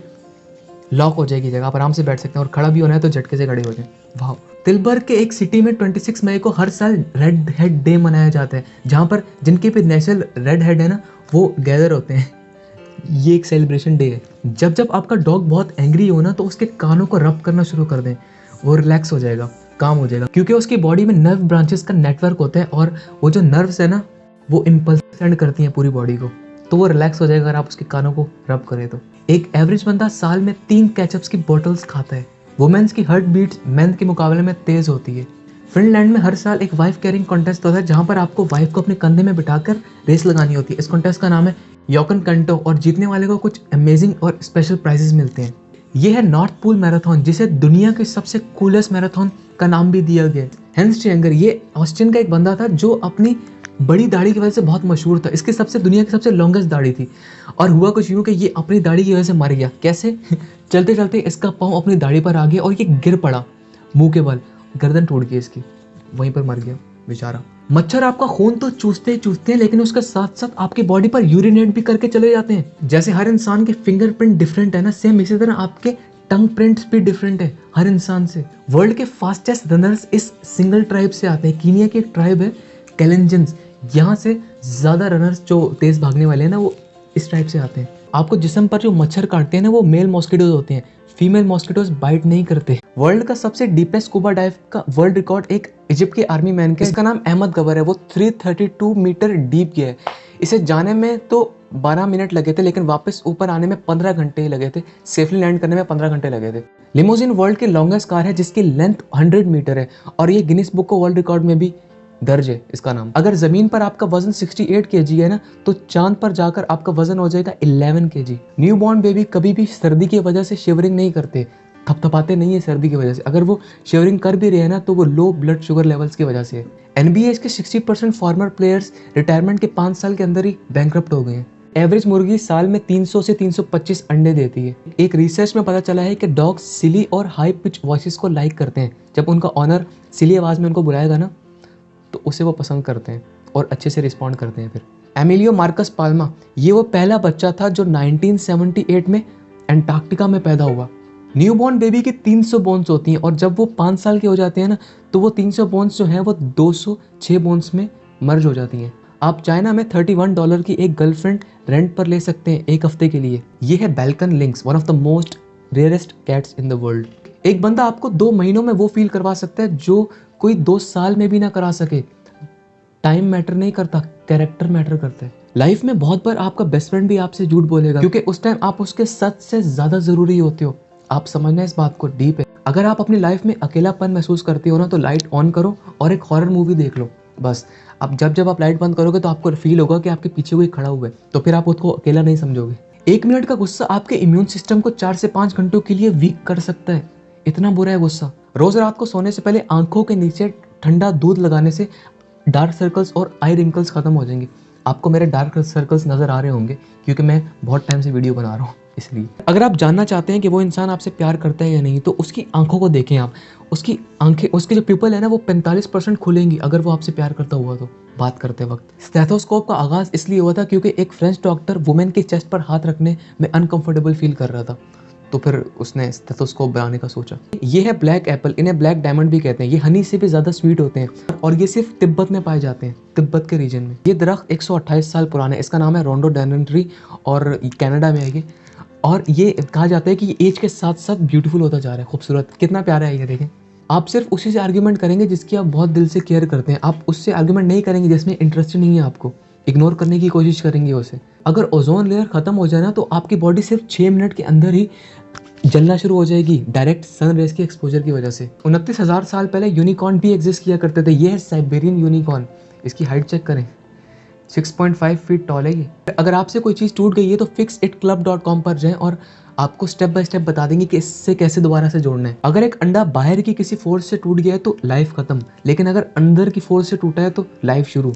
लॉक हो जाएगी जगह, आप आराम से बैठ सकते हैं, और खड़ा भी होना है तो झटके से खड़े हो जाए। वाह। तिलबर्ग के एक सिटी में 26 मई को हर साल रेड हेड डे मनाया जाता है, जहाँ पर जिनके भी नेशनल रेड हेड है ना, वो गैदर होते हैं। ये एक सेलिब्रेशन डे है। जब जब आपका डॉग बहुत एंग्री हो ना, तो उसके कानों को रब करना शुरू कर दें, वो रिलैक्स हो जाएगा, काम हो जाएगा, क्योंकि उसकी बॉडी में नर्व ब्रांचेस का नेटवर्क होता है, और वो जो नर्व्स है ना, वो इम्पल्स सेंड करती हैं पूरी बॉडी को, तो वो रिलैक्स हो जाएगा अगर आप उसके कानों को रब करें तो। एक एवरेज बंदा साल में 3 केचप्स की बोतल्स खाता है। वुमेन्स की हार्ट बीट्स मेन के मुकाबले में तेज होती है। फिनलैंड में हर साल एक वाइफ कैरिंग कॉन्टेस्ट होता है, जहाँ पर आपको वाइफ को अपने कंधे में बिठाकर रेस लगानी होती है। इस कॉन्टेस्ट का नाम है योकन कंटो, और जीतने वाले को कुछ अमेजिंग और स्पेशल प्राइजेस मिलते हैं। ये है नॉर्थ पोल मैराथन, जिसे दुनिया के सबसे कूलेस्ट मैराथन का नाम भी दिया गया है। हेंस स्ट्रेंगर ये ऑस्ट्रियन का एक बंदा था जो अपनी बड़ी दाढ़ी की वजह से बहुत मशहूर था। इसकी दुनिया की सबसे लॉन्गेस्ट दाढ़ी थी, और हुआ कुछ यूँ कि ये अपनी दाढ़ी की वजह से मर गया। कैसे? चलते चलते इसका पाँव अपनी दाढ़ी पर आ गया और ये गिर पड़ा मुंह के बल, गर्दन टूट गई इसकी, वहीं पर मर गया बेचारा। मच्छर आपका खून तो चूसते ही चूसते हैं, लेकिन उसके साथ साथ आपकी बॉडी पर यूरिनेट भी करके चले जाते हैं। जैसे हर इंसान के फिंगरप्रिंट डिफरेंट है ना, सेम इसी तरह आपके टंग प्रिंट्स भी डिफरेंट है हर इंसान से। वर्ल्ड के फास्टेस्ट रनर्स इस सिंगल ट्राइब से आते हैं। कीनिया की एक ट्राइब है कैलेंजन्स, यहाँ से ज़्यादा रनर्स जो तेज़ भागने वाले हैं ना, वो इस टाइप से आते हैं। आपको जिस्म पर जो मच्छर काटते हैं ना, वो मेल मॉस्किटोज होते हैं, फीमेल मॉस्किटोज बाइट नहीं करते। वर्ल्ड का सबसे डीपेस्ट स्कूबा डाइव का वर्ल्ड रिकॉर्ड एक इजिप्ट के आर्मी मैन का, इसका नाम अहमद गबर है। वो 332 मीटर डीप गया है। इसे जाने में तो 12 मिनट लगे थे, लेकिन वापस ऊपर आने में 15 घंटे ही लगे थे। सेफली लैंड करने में 15 घंटे लगे थे। लिमोजिन वर्ल्ड की लॉन्गेस्ट कार है जिसकी लेंथ 100 मीटर है और ये Guinness book of world record में भी दर्ज है इसका नाम। अगर जमीन पर आपका वजन 68 केजी है ना, तो चांद पर जाकर आपका वजन हो जाएगा 11 केजी। न्यू बॉर्न बेबी कभी भी सर्दी की वजह से शिवरिंग नहीं करते, थपथपाते नहीं है सर्दी की वजह से। अगर वो शिवरिंग कर भी रहे हैं ना, तो वो लो ब्लड शुगर लेवल्स की वजह से है। एनबीए के 60% फॉर्मर प्लेयर्स रिटायरमेंट के 5 साल के अंदर ही बैंकरप्ट हो गए हैं। एवरेज मुर्गी साल में 300 से 325 अंडे देती है। एक रिसर्च में पता चला है कि डॉग्स सिली और हाई पिच वॉइसेस को लाइक करते हैं। जब उनका ऑनर सिली आवाज में उनको बुलाएगा ना, तो उसे वो पसंद करते हैं और अच्छे से रिस्पॉन्ड करते हैं। फिर एमिलियो मार्कस पाल्मा, ये वो पहला बच्चा था जो 1978 में एंटार्क्टिका में पैदा हुआ। न्यूबॉर्न बेबी की 300 बोन्स होती हैं और जब वो 5 साल के हो जाते हैं ना, तो वो 300 बोन्स जो हैं वो 206 बोन्स में मर्ज हो जाती हैं। आप चाइना में $31 की एक गर्लफ्रेंड रेंट पर ले सकते हैं 1 हफ्ते के लिए। ये है Balkan lynx, one of the most rarest cats in the world. एक बंदा आपको 2 महीनों में वो फील करवा सकता है जो कोई 2 साल में भी ना करा सके। टाइम मैटर नहीं करता, कैरेक्टर मैटर करता है। लाइफ में बहुत बार आपका बेस्ट फ्रेंड भी आपसे झूठ बोलेगा, क्योंकि उस टाइम आप उसके सच से ज्यादा जरूरी होते हो। आप समझना इस बात को, डीप है। अगर आप अपनी लाइफ में अकेलापन महसूस करते हो ना, तो लाइट ऑन करो और एक हॉरर मूवी देख लो। बस अब जब आप लाइट बंद करोगे तो आपको फील होगा कि आपके पीछे कोई खड़ा हुआ है, तो फिर आप उसको अकेला नहीं समझोगे। 1 मिनट का गुस्सा आपके इम्यून सिस्टम को 4 से 5 घंटों के लिए वीक कर सकता है। इतना बुरा है गुस्सा। रोज रात को सोने से पहले आंखों के नीचे ठंडा दूध लगाने से डार्क सर्कल्स और आई रिंकल्स खत्म हो जाएंगे। आपको मेरे डार्क सर्कल्स नजर आ रहे होंगे क्योंकि मैं बहुत टाइम से वीडियो बना रहा हूँ, इसलिए। अगर आप जानना चाहते हैं कि वो इंसान आपसे प्यार करता है या नहीं, तो उसकी आंखों को देखें आप। उसकी आंखें, उसके जो पिपल है ना, वो 45% खुलेंगी अगर वो आपसे प्यार करता हुआ तो बात करते वक्त। स्टेथोस्कोप का आगाज इसलिए हुआ था क्योंकि एक फ्रेंच डॉक्टर वुमेन के चेस्ट पर हाथ रखने में अनकंफर्टेबल फील कर रहा था, तो फिर उसने स्टेथोस्कोप बनाने का सोचा। ये है ब्लैक एप्पल, इन्हें ब्लैक डायमंड भी कहते हैं। ये हनी से भी ज्यादा स्वीट होते हैं और ये सिर्फ तिब्बत में पाए जाते हैं, तिब्बत के रीजन में। ये दरख्त 128 साल पुराना है। इसका नाम है रोडोडेंड्रन ट्री और कनाडा में है ये। और ये कहा जाता है कि ये एज के साथ साथ ब्यूटीफुल होता जा रहा है, खूबसूरत। कितना प्यारा है ये, देखें। आप सिर्फ उसी से आर्ग्यूमेंट करेंगे जिसकी आप बहुत दिल से केयर करते हैं। आप उससे आर्ग्यूमेंट नहीं करेंगे जिसमें इंटरेस्ट नहीं है आपको, इग्नोर करने की कोशिश करेंगे उसे। अगर ओजोन लेयर खत्म हो जाए ना, तो आपकी बॉडी सिर्फ 6 मिनट के अंदर ही जलना शुरू हो जाएगी, डायरेक्ट सन रेज की एक्सपोजर की वजह से। 29,000 साल पहले यूनिकॉर्न भी एग्जिस्ट किया करते थे। ये है साइबेरियन यूनिकॉर्न। इसकी हाइट चेक करें, 6.5 फीट टॉल है ये। अगर आपसे कोई चीज़ टूट गई है तो fixitclub.com पर जाएं और आपको स्टेप बाय स्टेप बता देंगे कि इससे कैसे दोबारा से जोड़ना है। अगर एक अंडा बाहर की किसी फोर्स से टूट गया है तो लाइफ खत्म, लेकिन अगर अंदर की फोर्स से टूटा है तो लाइफ शुरू।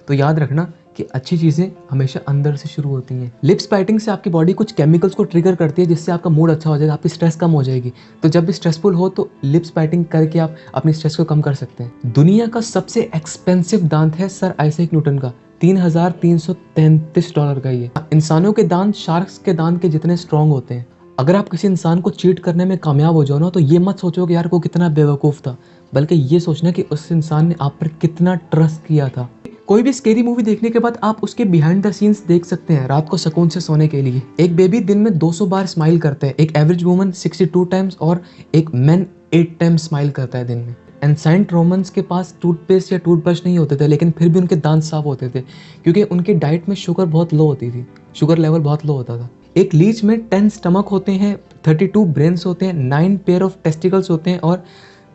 तो याद रखना कि अच्छी चीज़ें हमेशा अंदर से शुरू होती हैं। लिप्स बाइटिंग से आपकी बॉडी कुछ केमिकल्स को ट्रिगर करती है जिससे आपका मूड अच्छा हो जाएगा, आपकी स्ट्रेस कम हो जाएगी। तो जब भी स्ट्रेसफुल हो तो लिप्स बाइटिंग करके आप अपनी स्ट्रेस को कम कर सकते हैं। दुनिया का सबसे एक्सपेंसिव दांत है सर आइजैक न्यूटन का, $3,333 का। ये इंसानों के दांत शार्क्स के दांत के जितने स्ट्रॉन्ग होते हैं। अगर आप किसी इंसान को चीट करने में कामयाब हो जाओ ना, तो ये मत सोचो कि यार वो कितना बेवकूफ़ था, बल्कि ये सोचना कि उस इंसान ने आप पर कितना ट्रस्ट किया था। कोई भी स्केरी मूवी देखने के बाद आप उसके बिहाइंड द सीन्स देख सकते हैं रात को सुकून से सोने के लिए। एक बेबी दिन में 200 बार स्माइल करता है, एक एवरेज वुमन 62 टाइम्स और एक मैन 8 टाइम्स स्माइल करता है दिन में। एंसेंट रोमन्स के पास टूथपेस्ट या टूथब्रश नहीं होते थे, लेकिन फिर भी उनके दांत साफ होते थे क्योंकि उनकी डाइट में शुगर बहुत लो होती थी, शुगर लेवल बहुत लो होता था। एक लीच में 10 स्टमक होते हैं, 32 ब्रेन्स होते हैं, 9 पेयर ऑफ टेस्टिकल्स होते हैं और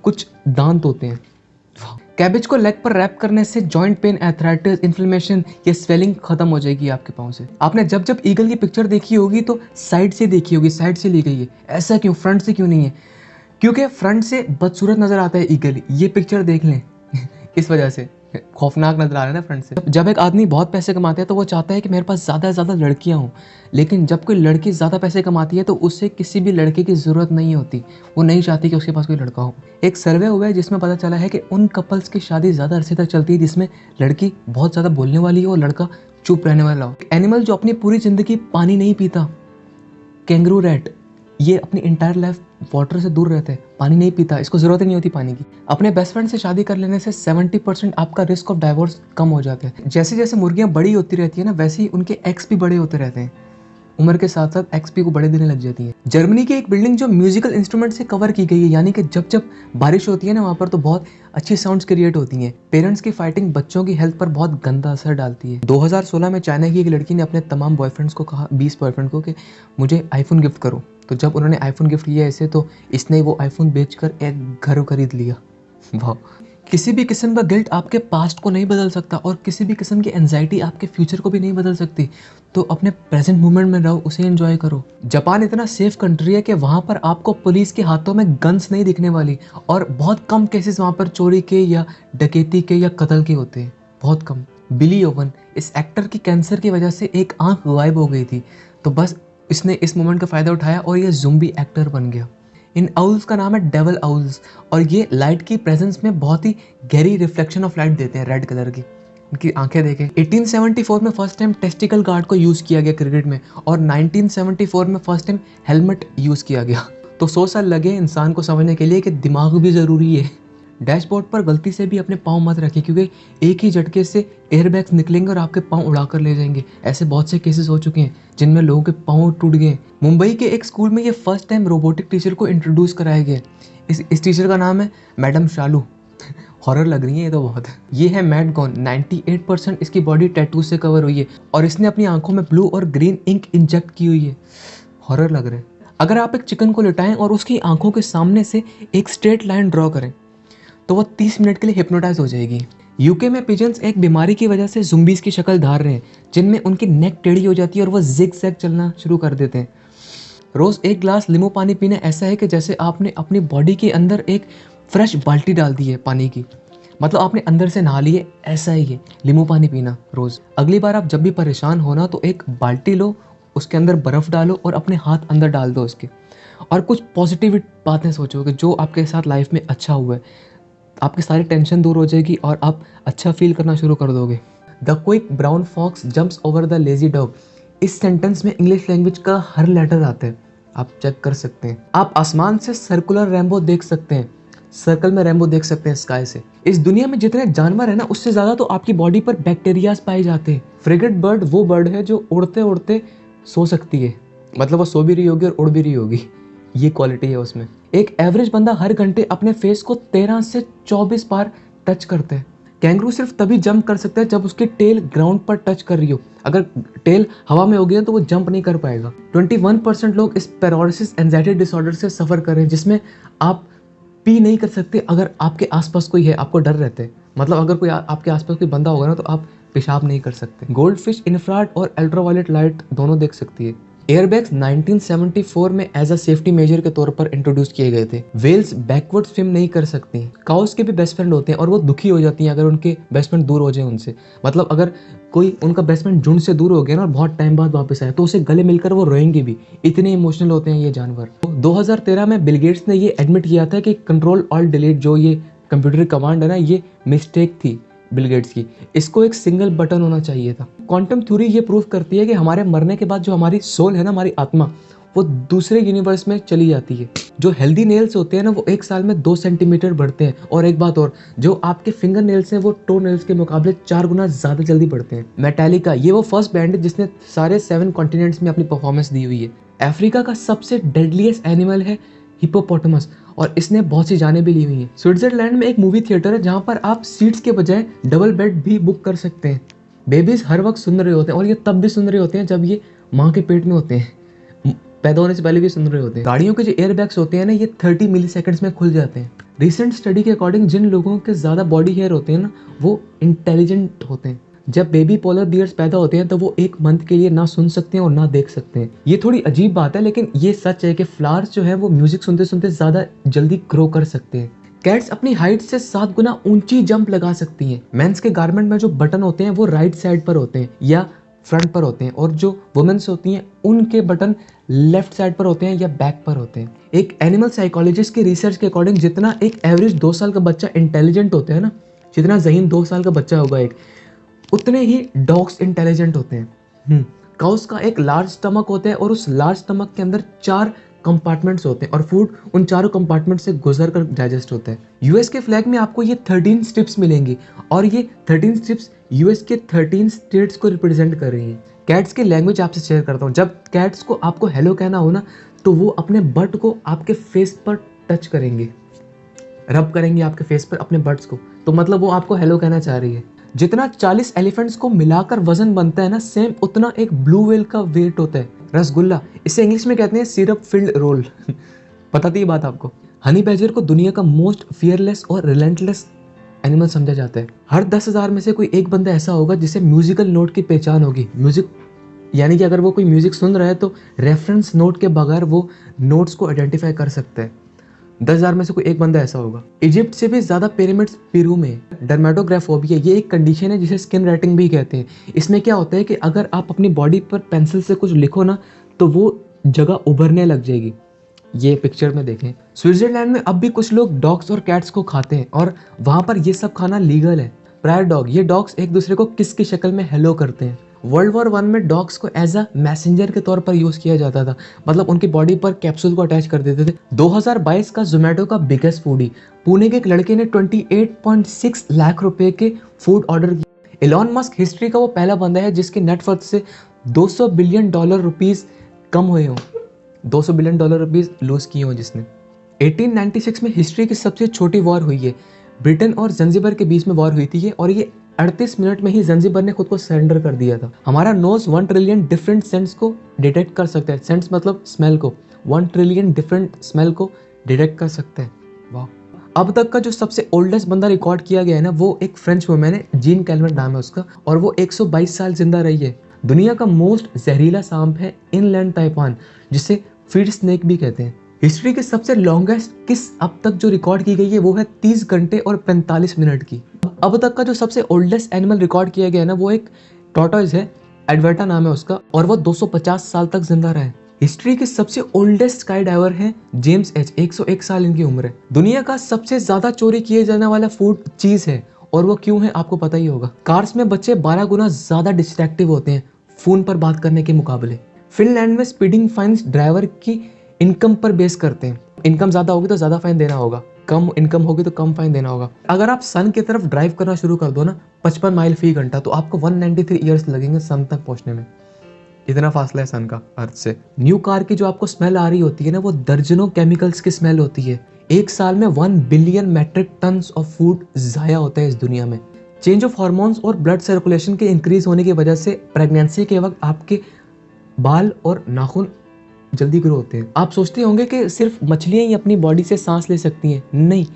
कुछ दांत होते हैं। कैबेज को लेग पर रैप करने से जॉइंट पेन, एथराइटिस, इन्फ्लेमेशन या स्वेलिंग खत्म हो जाएगी आपके पाँव से। आपने जब ईगल की पिक्चर देखी होगी तो साइड से देखी होगी, साइड से ली गई है। ऐसा क्यों, फ्रंट से क्यों नहीं है? क्योंकि फ्रंट से बदसूरत नजर आता है ईगल। ये पिक्चर देख लें इस वजह से खौफनाक नजर आ रहा है ना फ्रंट से। जब एक आदमी बहुत पैसे कमाता है तो वो चाहता है कि मेरे पास ज़्यादा से ज़्यादा लड़कियां हों, लेकिन जब कोई लड़की ज़्यादा पैसे कमाती है तो उससे किसी भी लड़के की ज़रूरत नहीं होती। वो नहीं चाहती कि उसके पास कोई लड़का हो। एक सर्वे हुआ है जिसमें पता चला है कि उन कपल्स की शादी ज़्यादा अरसे तक चलती है जिसमें लड़की बहुत ज़्यादा बोलने वाली हो और लड़का चुप रहने वाला हो। एनिमल जो अपनी पूरी ज़िंदगी पानी नहीं पीता, कैंगरू रैट, ये अपनी इंटायर लाइफ वाटर से दूर रहते हैं, पानी नहीं पीता, इसको जरूरत ही नहीं होती पानी की। अपने बेस्ट फ्रेंड से शादी कर लेने से 70% आपका रिस्क ऑफ डाइवोर्स कम हो जाता है। जैसे जैसे मुर्गियां बड़ी होती रहती है ना, वैसे ही उनके एग्स भी बड़े होते रहते हैं। उम्र के साथ साथ एक्सपी को बड़े देने लग जाती है। जर्मनी की एक बिल्डिंग जो म्यूजिकल इंस्ट्रूमेंट से कवर की गई है, यानी कि जब जब बारिश होती है ना वहाँ पर तो बहुत अच्छी साउंड्स क्रिएट होती हैं। पेरेंट्स की फाइटिंग बच्चों की हेल्थ पर बहुत गंदा असर डालती है। 2016 में चाइना की एक लड़की ने अपने तमाम बॉयफ्रेंड्स को कहा, 20 बॉयफ्रेंड को, कि मुझे आईफोन गिफ्ट करो। तो जब उन्होंने आईफोन गिफ्ट किया ऐसे, तो इसने वो आईफोन बेचकर एक घर खरीद लिया। वाह। किसी भी किस्म का गिल्ट आपके पास्ट को नहीं बदल सकता और किसी भी किस्म की एंजाइटी आपके फ्यूचर को भी नहीं बदल सकती। तो अपने प्रेजेंट मोमेंट में रहो, उसे एंजॉय करो। जापान इतना सेफ कंट्री है कि वहाँ पर आपको पुलिस के हाथों में गन्स नहीं दिखने वाली, और बहुत कम केसेस वहाँ पर चोरी के या डकैती के या कत्ल के होते हैं, बहुत कम। बिली ओवन, इस एक्टर की कैंसर की वजह से एक आंख गायब हो गई थी, तो बस इसने इस मोमेंट का फ़ायदा उठाया और ये ज़ुम्बी एक्टर बन गया। इन आउल्स का नाम है डेवल आउल्स, और ये लाइट की प्रेजेंस में बहुत ही गहरी रिफ्लेक्शन ऑफ लाइट देते हैं, रेड कलर की। इनकी आंखें देखें। 1874 में फर्स्ट टाइम टेस्टिकल गार्ड को यूज़ किया गया क्रिकेट में, और 1974 में फर्स्ट टाइम हेलमेट यूज़ किया गया। तो 100 साल लगे इंसान को समझने के लिए कि दिमाग भी ज़रूरी है। डैशबोर्ड पर गलती से भी अपने पाँव मत रखें, क्योंकि एक ही झटके से एयरबैग्स निकलेंगे और आपके पाँव उड़ा कर ले जाएंगे। ऐसे बहुत से केसेस हो चुके हैं जिनमें लोगों के पाँव टूट गए। मुंबई के एक स्कूल में ये फर्स्ट टाइम रोबोटिक टीचर को इंट्रोड्यूस कराया गया। इस टीचर का नाम है मैडम शालू। हॉरर लग रही है ये तो बहुत। ये है मैट गॉन। 98% इसकी बॉडी टैटू से कवर हुई है, और इसने अपनी आंखों में ब्लू और ग्रीन इंक इंजेक्ट की हुई है। हॉरर लग रहा है। अगर आप एक चिकन को लिटाएं और उसकी आंखों के सामने से एक स्ट्रेट लाइन ड्रॉ करें, तो वो 30 मिनट के लिए हिप्नोटाइज हो जाएगी। यूके में पिजन्स एक बीमारी की वजह से ज़ुम्बीज़ की शक्ल धार रहे हैं, जिनमें उनकी नेक टेढ़ी हो जाती है और वो जिग जैग चलना शुरू कर देते हैं। रोज़ एक ग्लास नींबू पानी पीना ऐसा है कि जैसे आपने अपनी बॉडी के अंदर एक फ्रेश बाल्टी डाल दी है पानी की, मतलब आपने अंदर से नहा लिए, ऐसा ही है नींबू पानी पीना रोज़। अगली बार आप जब भी परेशान हो ना, तो एक बाल्टी लो, उसके अंदर बर्फ़ डालो और अपने हाथ अंदर डाल दो उसके, और कुछ पॉजिटिव बातें सोचो कि जो आपके साथ लाइफ में अच्छा हुआ है। आपकी सारी टेंशन दूर हो जाएगी और आप अच्छा फील करना शुरू कर दोगे। The quick brown fox jumps over the lazy dog. इस सेंटेंस में इंग्लिश लैंग्वेज का हर लेटर आता है, आप चेक कर सकते हैं। आप आसमान से सर्कुलर रेनबो देख सकते हैं, सर्कल में रेनबो देख सकते हैं स्काई से। इस दुनिया में जितने जानवर है ना, उससे ज़्यादा तो आपकी बॉडी पर बैक्टीरियाज पाए जाते हैं। फ्रिगेट बर्ड वो बर्ड है जो उड़ते उड़ते सो सकती है, मतलब वो सो भी रही होगी और उड़ भी रही होगी, ये क्वालिटी है उसमें। एक एवरेज बंदा हर घंटे अपने फेस को 13 से 24 बार टच करते हैं। कैंगरू सिर्फ तभी जंप कर सकता है जब उसकी टेल ग्राउंड पर टच कर रही हो। अगर टेल हवा में हो गई तो वो जंप नहीं कर पाएगा। 21% लोग इस पैरालिसिस एंजाइटी डिसऑर्डर से सफ़र कर रहे हैं, जिसमें आप पी नहीं कर सकते अगर आपके आसपास कोई है, आपको डर रहता है। मतलब अगर कोई आपके आसपास कोई बंदा होगा ना, तो आप पेशाब नहीं कर सकते। गोल्ड फिश इंफ्रारेड और अल्ट्रावायलेट लाइट दोनों देख सकती है। एयरबैग्स 1974 में एज अ सेफ्टी मेजर के तौर पर इंट्रोड्यूस किए गए थे। वेल्स बैकवर्ड स्विम नहीं कर सकती। काउस के भी बेस्ट फ्रेंड होते हैं और वो दुखी हो जाती हैं अगर उनके बेस्ट फ्रेंड दूर हो जाए उनसे। मतलब अगर कोई उनका बेस्ट फ्रेंड झुंड से दूर हो गया ना और बहुत टाइम बाद वापस आए, तो उसे गले मिलकर वो रोएंगे भी। इतने इमोशनल होते हैं ये जानवर। 2013 में बिल गेट्स ने ये एडमिट किया था कि कंट्रोल ऑल्ट डिलीट जो ये कंप्यूटर कमांड है ना, ये मिस्टेक थी बिल गेट्स की। इसको एक सिंगल बटन होना चाहिए था। क्वांटम थ्योरी ये प्रूव करती है कि हमारे मरने के बाद जो हमारी सोल है ना, हमारी आत्मा, वो दूसरे यूनिवर्स में चली जाती है। जो हेल्दी नेल्स होते हैं ना, वो 1 साल में 2 सेंटीमीटर बढ़ते हैं। और एक बात और, जो आपके फिंगर नेल्स हैं वो टो नेल्स के मुकाबले 4 गुना ज़्यादा जल्दी बढ़ते हैं। मेटालिका ये वो फर्स्ट बैंड है जिसने सारे 7 कॉन्टिनेंट्स में अपनी परफॉर्मेंस दी हुई है। अफ्रीका का सबसे डेडलीस्ट एनिमल है हिप्पोपोटामस, और इसने बहुत सी जानें भी ली हुई हैं। स्विट्जरलैंड में एक मूवी थिएटर है जहाँ पर आप सीट्स के बजाय डबल बेड भी बुक कर सकते हैं। बेबीज हर वक्त सुन रहे होते हैं, और ये तब भी सुन रहे होते हैं जब ये माँ के पेट में होते हैं। पैदा होने से पहले भी सुन रहे होते हैं। गाड़ियों के जो एयरबैग्स होते हैं ना, ये 30 मिली सेकेंड्स में खुल जाते हैं। रिसेंट स्टडी के अकॉर्डिंग जिन लोगों के ज़्यादा बॉडी हेयर होते हैं ना, वो इंटेलिजेंट होते हैं। जब बेबी पोलर बियर्स पैदा होते हैं तो वो 1 मंथ के लिए ना सुन सकते हैं और ना देख सकते हैं। ये थोड़ी अजीब बात है, लेकिन ये सच है कि फ्लावर्स जो है वो म्यूजिक सुनते सुनते ज़्यादा जल्दी ग्रो कर सकते हैं। कैट्स अपनी हाइट से 7 गुना ऊंची जंप लगा सकती हैं। मेंस के गारमेंट में जो बटन होते हैं वो राइट साइड पर होते हैं या फ्रंट पर होते हैं, और जो वुमेन्स होती हैं उनके बटन लेफ्ट साइड पर होते हैं या बैक पर होते हैं। एक एनिमल साइकोलॉजिस्ट की रिसर्च के अकॉर्डिंग जितना एक एवरेज 2 साल का बच्चा इंटेलिजेंट होता है ना, जितना ज़हीन 2 साल का बच्चा होगा एक, उतने ही डॉग्स इंटेलिजेंट होते हैं। काउस का एक लार्ज स्टमक होता है और उस लार्ज स्टमक के अंदर 4 कंपार्टमेंट्स होते हैं और फूड उन चारों कंपार्टमेंट से गुजर कर डाइजेस्ट होता है। यूएस के फ्लैग में आपको ये 13 स्ट्रिप्स मिलेंगी, और ये 13 स्ट्रिप्स यूएस के 13 स्टेट्स को रिप्रेजेंट कर रही हैं। कैट्स की लैंग्वेज आपसे शेयर करता हूँ। जब कैट्स को आपको हेलो कहना हो ना, तो वो अपने बट को आपके फेस पर टच करेंगे, रब करेंगे आपके फेस पर अपने बट्स को, तो मतलब वो आपको हेलो कहना चाह रही है। जितना 40 एलिफेंट्स को मिलाकर वजन बनता है ना, सेम उतना एक ब्लू व्हेल का वेट होता है रसगुल्ला। इसे इंग्लिश में कहते हैं सिरप फिल्ड रोल। पता थी ये बात आपको? हनी बैजर को दुनिया का मोस्ट फियरलेस और रिलेंटलेस एनिमल समझा जाता है। हर 10,000 में से कोई एक बंदा ऐसा होगा जिसे म्यूजिकल नोट की पहचान होगी। म्यूजिक यानी कि अगर वो कोई म्यूजिक सुन रहा है तो रेफरेंस नोट के बगैर वो नोट्स को आइडेंटिफाई कर सकता है। 10,000 में से कोई एक बंदा ऐसा होगा। इजिप्ट से भी ज्यादा पिरामिड्स पेरू में। डर्मेटोग्राफोबिया ये एक कंडीशन है जिसे स्किन राइटिंग भी कहते हैं। इसमें क्या होता है कि अगर आप अपनी बॉडी पर पेंसिल से कुछ लिखो ना, तो वो जगह उभरने लग जाएगी। ये पिक्चर में देखें। स्विट्जरलैंड में अब भी कुछ लोग डॉग्स और कैट्स को खाते हैं और वहां पर ये सब खाना लीगल है। प्रायर डॉग, ये डॉग्स एक दूसरे को किस की शक्ल में हेलो करते हैं। वर्ल्ड वॉर 1 में डॉग्स को एज अ मैसेंजर के तौर पर यूज किया जाता था, मतलब उनकी बॉडी पर कैप्सूल को अटैच कर देते थे। 2022 का जोमेटो का बिगेस्ट फूडी, पुणे के एक लड़के ने 28.6 लाख रुपए के फूड ऑर्डर किया। एलॉन मस्क हिस्ट्री का वो पहला बंदा है जिसके नेटवर्थ से 200 बिलियन डॉलर रुपीस कम हुए हों। 200 बिलियन डॉलर रुपीस लूज किए हों जिसने। 1896 में हिस्ट्री की सबसे छोटी वॉर हुई है। ब्रिटेन और जंजीबर के बीच में वॉर हुई थी ये, और ये 38 मिनट में ही जंजीबर ने खुद को सरेंडर कर दिया था। हमारा नोज 1 ट्रिलियन डिफरेंट सेंट्स को डिटेक्ट कर सकता है। सेंट्स मतलब स्मेल को। 1 ट्रिलियन डिफरेंट स्मेल को डिटेक्ट कर सकते हैं। वाह। अब तक का जो सबसे ओल्डेस्ट बंदा रिकॉर्ड किया गया है ना, वो एक फ्रेंच वुमेन है, जीन कैल्विन नाम है उसका, और वो 122 साल जिंदा रही है। दुनिया का मोस्ट जहरीला सांप है इनलैंड ताइपान, जिसे फीड स्नेक भी कहते हैं। हिस्ट्री के सबसे लॉन्गेस्ट किस अब तक जो रिकॉर्ड की गई है वो है 30 घंटे और 45 मिनट की। अब तक का जो सबसे ओल्डेस्ट एनिमल रिकॉर्ड किया गया है ना, वो एक टॉर्टोइज है, एडवर्टा नाम है उसका, और वो 250 साल तक जिंदा रहा है। हिस्ट्री के सबसे ओल्डेस्ट स्काई डाइवर है जेम्स एच, 101 साल इनकी उम्र है। दुनिया का सबसे ज्यादा चोरी किए जाने वाला फूड चीज है, और वो क्यों है आपको पता ही होगा। कार्स में बच्चे 12 गुना ज्यादा डिस्ट्रैक्टिव होते हैं फोन पर बात करने के मुकाबले। फिनलैंड में स्पीडिंग फाइन्स ड्राइवर की इनकम पर बेस करते हैं। इनकम ज्यादा होगी तो ज्यादा फाइन देना होगा, कम इनकम होगी तो कम फाइन देना होगा। अगर आप सन की तरफ ड्राइव करना शुरू कर दो ना 55 माइल फी घंटा, तो आपको 193 ईयर्स लगेंगे सन तक पहुंचने में। इतना फासला है सन का अर्थ से। न्यू कार की जो आपको स्मेल आ रही होती है ना, वो दर्जनों केमिकल्स की स्मेल होती है। एक साल में 1 billion metric ton of food जाया होता है इस दुनिया में। चेंज ऑफ हार्मोन्स और ब्लड सर्कुलेशन के इंक्रीज होने की वजह से प्रेगनेंसी के वक्त आपके बाल और नाखून जल्दी ग्रो होते हैं। आप सोचते होंगे कि सिर्फ मछलियां ही अपनी बॉडी से सांस ले सकती हैं। नहीं,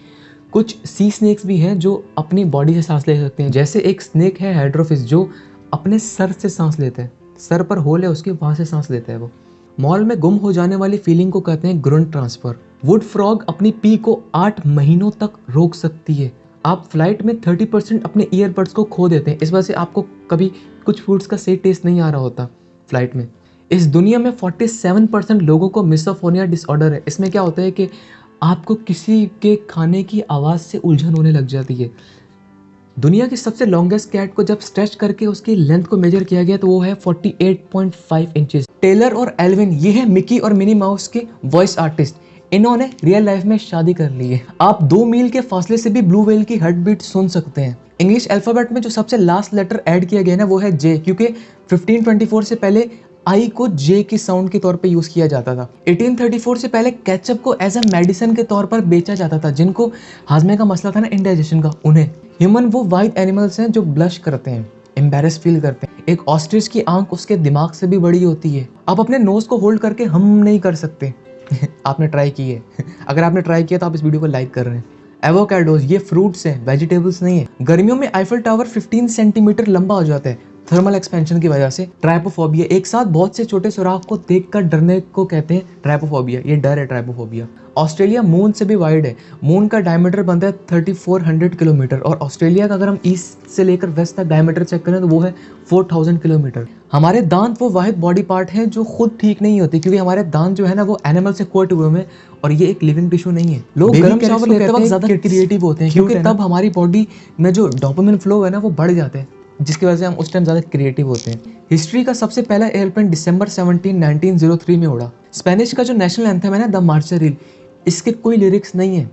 कुछ सी स्नेक्स भी हैं जो अपनी बॉडी से सांस ले सकते हैं। जैसे एक स्नेक है हाइड्रोफिस, जो अपने सर से सांस लेते हैं। सर पर होल है उसके, वहां से सांस लेता है वो। मॉल में गुम हो जाने वाली फीलिंग को कहते हैं ग्रुंट ट्रांसफर। वुड फ्रॉग अपनी पी को 8 महीनों तक रोक सकती है। आप फ्लाइट में 30% अपने ईयरबड्स को खो देते हैं, इस वजह से आपको कभी कुछ फूड्स का सही टेस्ट नहीं आ रहा होता फ्लाइट में। इस दुनिया में 47% लोगों को मिसोफोनिया डिसऑर्डर है। इसमें क्या होता है कि आपको किसी के खाने की आवाज़ से उलझन होने लग जाती है। दुनिया की सबसे लॉन्गेस्ट कैट को जब स्ट्रेच करके उसकी लेंथ को मेजर किया गया तो वो है 48.5 इंचेस। टेलर और एल्विन, ये है मिकी और मिनी माउस के वॉइस आर्टिस्ट। इन्होंने रियल लाइफ में शादी कर ली है। आप 2 मील के फासले से भी ब्लू व्हेल की हार्ट बीट सुन सकते हैं। इंग्लिश अल्फाबेट में जो सबसे लास्ट लेटर ऐड किया गया है ना, वो है जे, क्योंकि 1524 से पहले आई को जे की साउंड के तौर पे यूज किया जाता था। 1834 से पहले केचप को एज अ मेडिसिन के तौर पर बेचा जाता था। जिनको हाजमे का मसला था ना, इंडाइजेशन का, उन्हें। ह्यूमन वो वाइल्ड एनिमल्स हैं जो ब्लश करते हैं, एम्बैरेस फील करते हैं। एक ऑस्ट्रिच की आंख उसके दिमाग से भी बड़ी होती है। आप अपने नोज को होल्ड करके हम नहीं कर सकते। आपने ट्राई की है? अगर आपने ट्राई किया तो आप इस वीडियो को लाइक कर रहे हैं। एवोकाडोज, ये फ्रूट्स हैं, वेजिटेबल्स नहीं है। गर्मियों में आईफल टावर 15 सेंटीमीटर लंबा हो जाता है थर्मल एक्सपेंशन की वजह से। ट्राइपोफोबिया, एक साथ बहुत से छोटे सुराख को देखकर डरने को कहते हैं ट्राइपोफोबिया। ये डर है ट्राइपोफोबिया। ऑस्ट्रेलिया मून से भी वाइड है। मून का डायमीटर बनता है 3400 किलोमीटर, और ऑस्ट्रेलिया का अगर हम ईस्ट से लेकर वेस्ट तक डायमीटर चेक करें तो वो है 4000 किलोमीटर। हमारे दांत वो वाहिद बॉडी पार्ट है जो खुद ठीक नहीं होती, क्योंकि हमारे दांत जो है ना वो एनिमल से कोट हुए हैं, और ये एक लिविंग टिश्यू नहीं है। लोग गर्म शावर लेते वक्त ज्यादा क्रिएटिव होते हैं, क्योंकि तब हमारी बॉडी में जो डोपामिन फ्लो है ना वो बढ़ जाते हैं, जिसकी वजह से हम उस टाइम ज्यादा क्रिएटिव होते हैं। हिस्ट्री का सबसे पहला एयरप्लेन दिसंबर 17, 1903 में उड़ा। स्पेनिश का जो नेशनल एंथम है ना, द मार्चरिल, इसके कोई लिरिक्स नहीं है,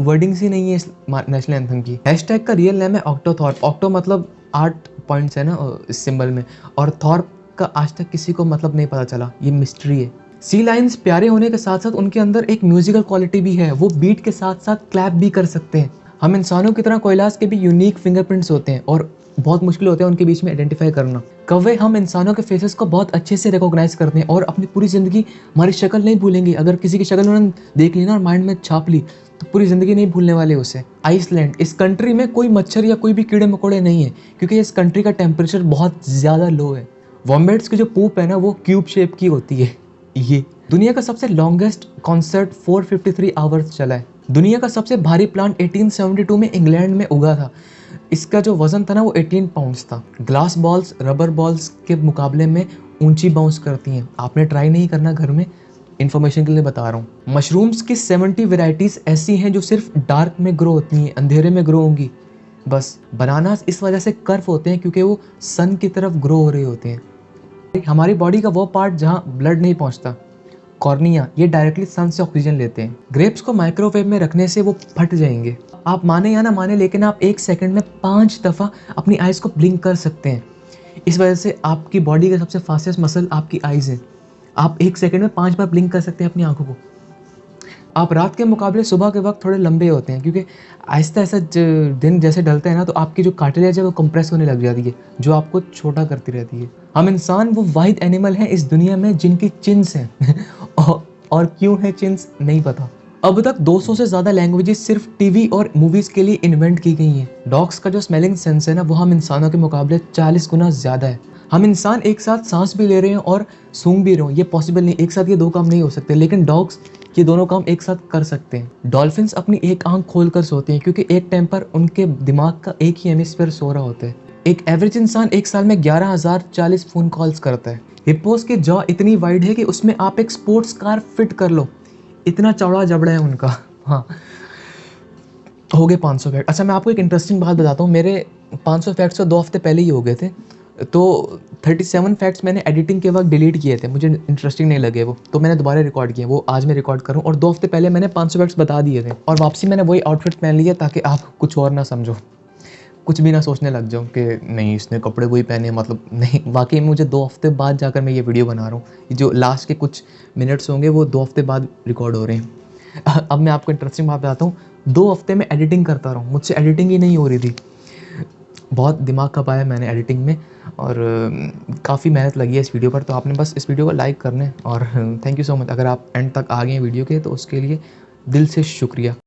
वर्डिंग्स ही नहीं है इस नेशनल एंथम की। हैशटैग का रियल नेम है ऑक्टोथॉर्प। ऑक्टो मतलब 8 पॉइंट्स है ना इस सिंबल में, और थॉर्प का आज तक किसी को मतलब नहीं पता चला, ये मिस्ट्री है। सी लाइन्स प्यारे होने के साथ साथ उनके अंदर एक म्यूजिकल क्वालिटी भी है, वो बीट के साथ साथ क्लैप भी कर सकते हैं। हम इंसानों की तरह कोयलास के भी यूनिक फिंगरप्रिंट्स होते हैं और बहुत मुश्किल होता है उनके बीच में आइडेंटिफाई करना। कौवे हम इंसानों के फेसेस को बहुत अच्छे से रिकॉग्नाइज करते हैं और अपनी पूरी ज़िंदगी हमारी शक्ल नहीं भूलेंगे। अगर किसी की शक्ल उन्होंने देख ली ना और माइंड में छाप ली तो पूरी ज़िंदगी नहीं भूलने वाले उसे। आइसलैंड, इस कंट्री में कोई मच्छर या कोई भी कीड़े मकोड़े नहीं है क्योंकि इस कंट्री का टेम्परेचर बहुत ज़्यादा लो है। वॉम्बेट्स की जो पूप है ना वो क्यूब शेप की होती है। ये दुनिया का सबसे लॉन्गेस्ट कॉन्सर्ट 453 आवर्स चला है। दुनिया का सबसे भारी प्लांट 1872 में इंग्लैंड में उगा था। इसका जो वजन था ना वो 18 पाउंड्स था। ग्लास बॉल्स रबर बॉल्स के मुकाबले में ऊंची बाउंस करती हैं। आपने ट्राई नहीं करना घर में, इन्फॉर्मेशन के लिए बता रहा हूँ। मशरूम्स की 70 वेराइटीज़ ऐसी हैं जो सिर्फ डार्क में ग्रो होती हैं, अंधेरे में ग्रो होंगी बस। बनानास इस वजह से कर्व होते हैं क्योंकि वो सन की तरफ ग्रो हो रहे होते हैं। हमारी बॉडी का वो पार्ट जहाँ ब्लड नहीं पहुँचता, कॉर्निया, ये डायरेक्टली सन से ऑक्सीजन लेते हैं। ग्रेप्स को माइक्रोवेव में रखने से वो फट जाएंगे। आप माने या ना माने लेकिन आप 1 सेकंड में 5 दफ़ा अपनी आइज़ को ब्लिंक कर सकते हैं। इस वजह से आपकी बॉडी का सबसे फास्टेस्ट मसल आपकी आइज़ है। आप 1 सेकंड में 5 बार ब्लिंक कर सकते हैं अपनी आंखों को। आप रात के मुकाबले सुबह के वक्त थोड़े लंबे होते हैं क्योंकि आहिस्ता आहिस्ता दिन जैसे ढलते हैं ना तो आपकी जो कार्टिलेज है वो कंप्रेस होने लग जाती है जो आपको छोटा करती रहती है। हम इंसान वो वाहिद एनिमल हैं इस दुनिया में जिनकी चिन्स हैं और क्यों है चिन्स नहीं पता। अब तक 200 से ज़्यादा लैंग्वेजेस सिर्फ टीवी और मूवीज़ के लिए इन्वेंट की गई हैं। डॉग्स का जो स्मेलिंग सेंस है ना वो हम इंसानों के मुकाबले 40 गुना ज़्यादा है। हम इंसान एक साथ सांस भी ले रहे हैं और सूंघ भी रहे हो, ये पॉसिबल नहीं, एक साथ ये 2 काम नहीं हो सकते, लेकिन डॉग्स ये दोनों काम एक साथ कर सकते हैं। डॉल्फिन्स अपनी एक आंख खोलकर सोते हैं क्योंकि एक टाइम पर उनके दिमाग का एक ही हेमिस्फीयर सो रहा होता है। एक एवरेज इंसान एक साल में 11,040 फ़ोन कॉल्स करता है। हिप्पोस की जॉ इतनी वाइड है कि उसमें आप एक स्पोर्ट्स कार फिट कर लो, इतना चौड़ा जबड़ा है उनका। हाँ, हो गए 500 फैक्ट। अच्छा, मैं आपको एक इंटरेस्टिंग बात बताता हूँ। मेरे 500 फैक्ट्स तो 2 हफ्ते पहले ही हो गए थे, तो 37 फैक्ट्स मैंने एडिटिंग के वक्त डिलीट किए थे, मुझे इंटरेस्टिंग नहीं लगे वो, तो मैंने दोबारा रिकॉर्ड किए। वो आज मैं रिकॉर्ड करूँ और 2 हफ्ते पहले मैंने 500 फैक्ट्स बता दिए थे और वापसी मैंने वही आउटफिट पहन लिया ताकि आप कुछ और ना समझो, कुछ भी ना सोचने लग जाओ कि नहीं इसने कपड़े वही पहने, मतलब नहीं। वाकई में मुझे 2 हफ्ते बाद जाकर मैं ये वीडियो बना रहा हूँ। जो लास्ट के कुछ मिनट्स होंगे वो 2 हफ्ते बाद रिकॉर्ड हो रहे हैं। अब मैं आपको इंटरेस्टिंग बात बताता हूँ। 2 हफ्ते में एडिटिंग करता रहा हूँ, मुझसे एडिटिंग ही नहीं हो रही थी। बहुत दिमाग खपाया मैंने एडिटिंग में और काफ़ी मेहनत लगी है इस वीडियो पर। तो आपने बस इस वीडियो को लाइक करना है और थैंक यू सो मच। अगर आप एंड तक आ गए हैं वीडियो के तो उसके लिए दिल से शुक्रिया।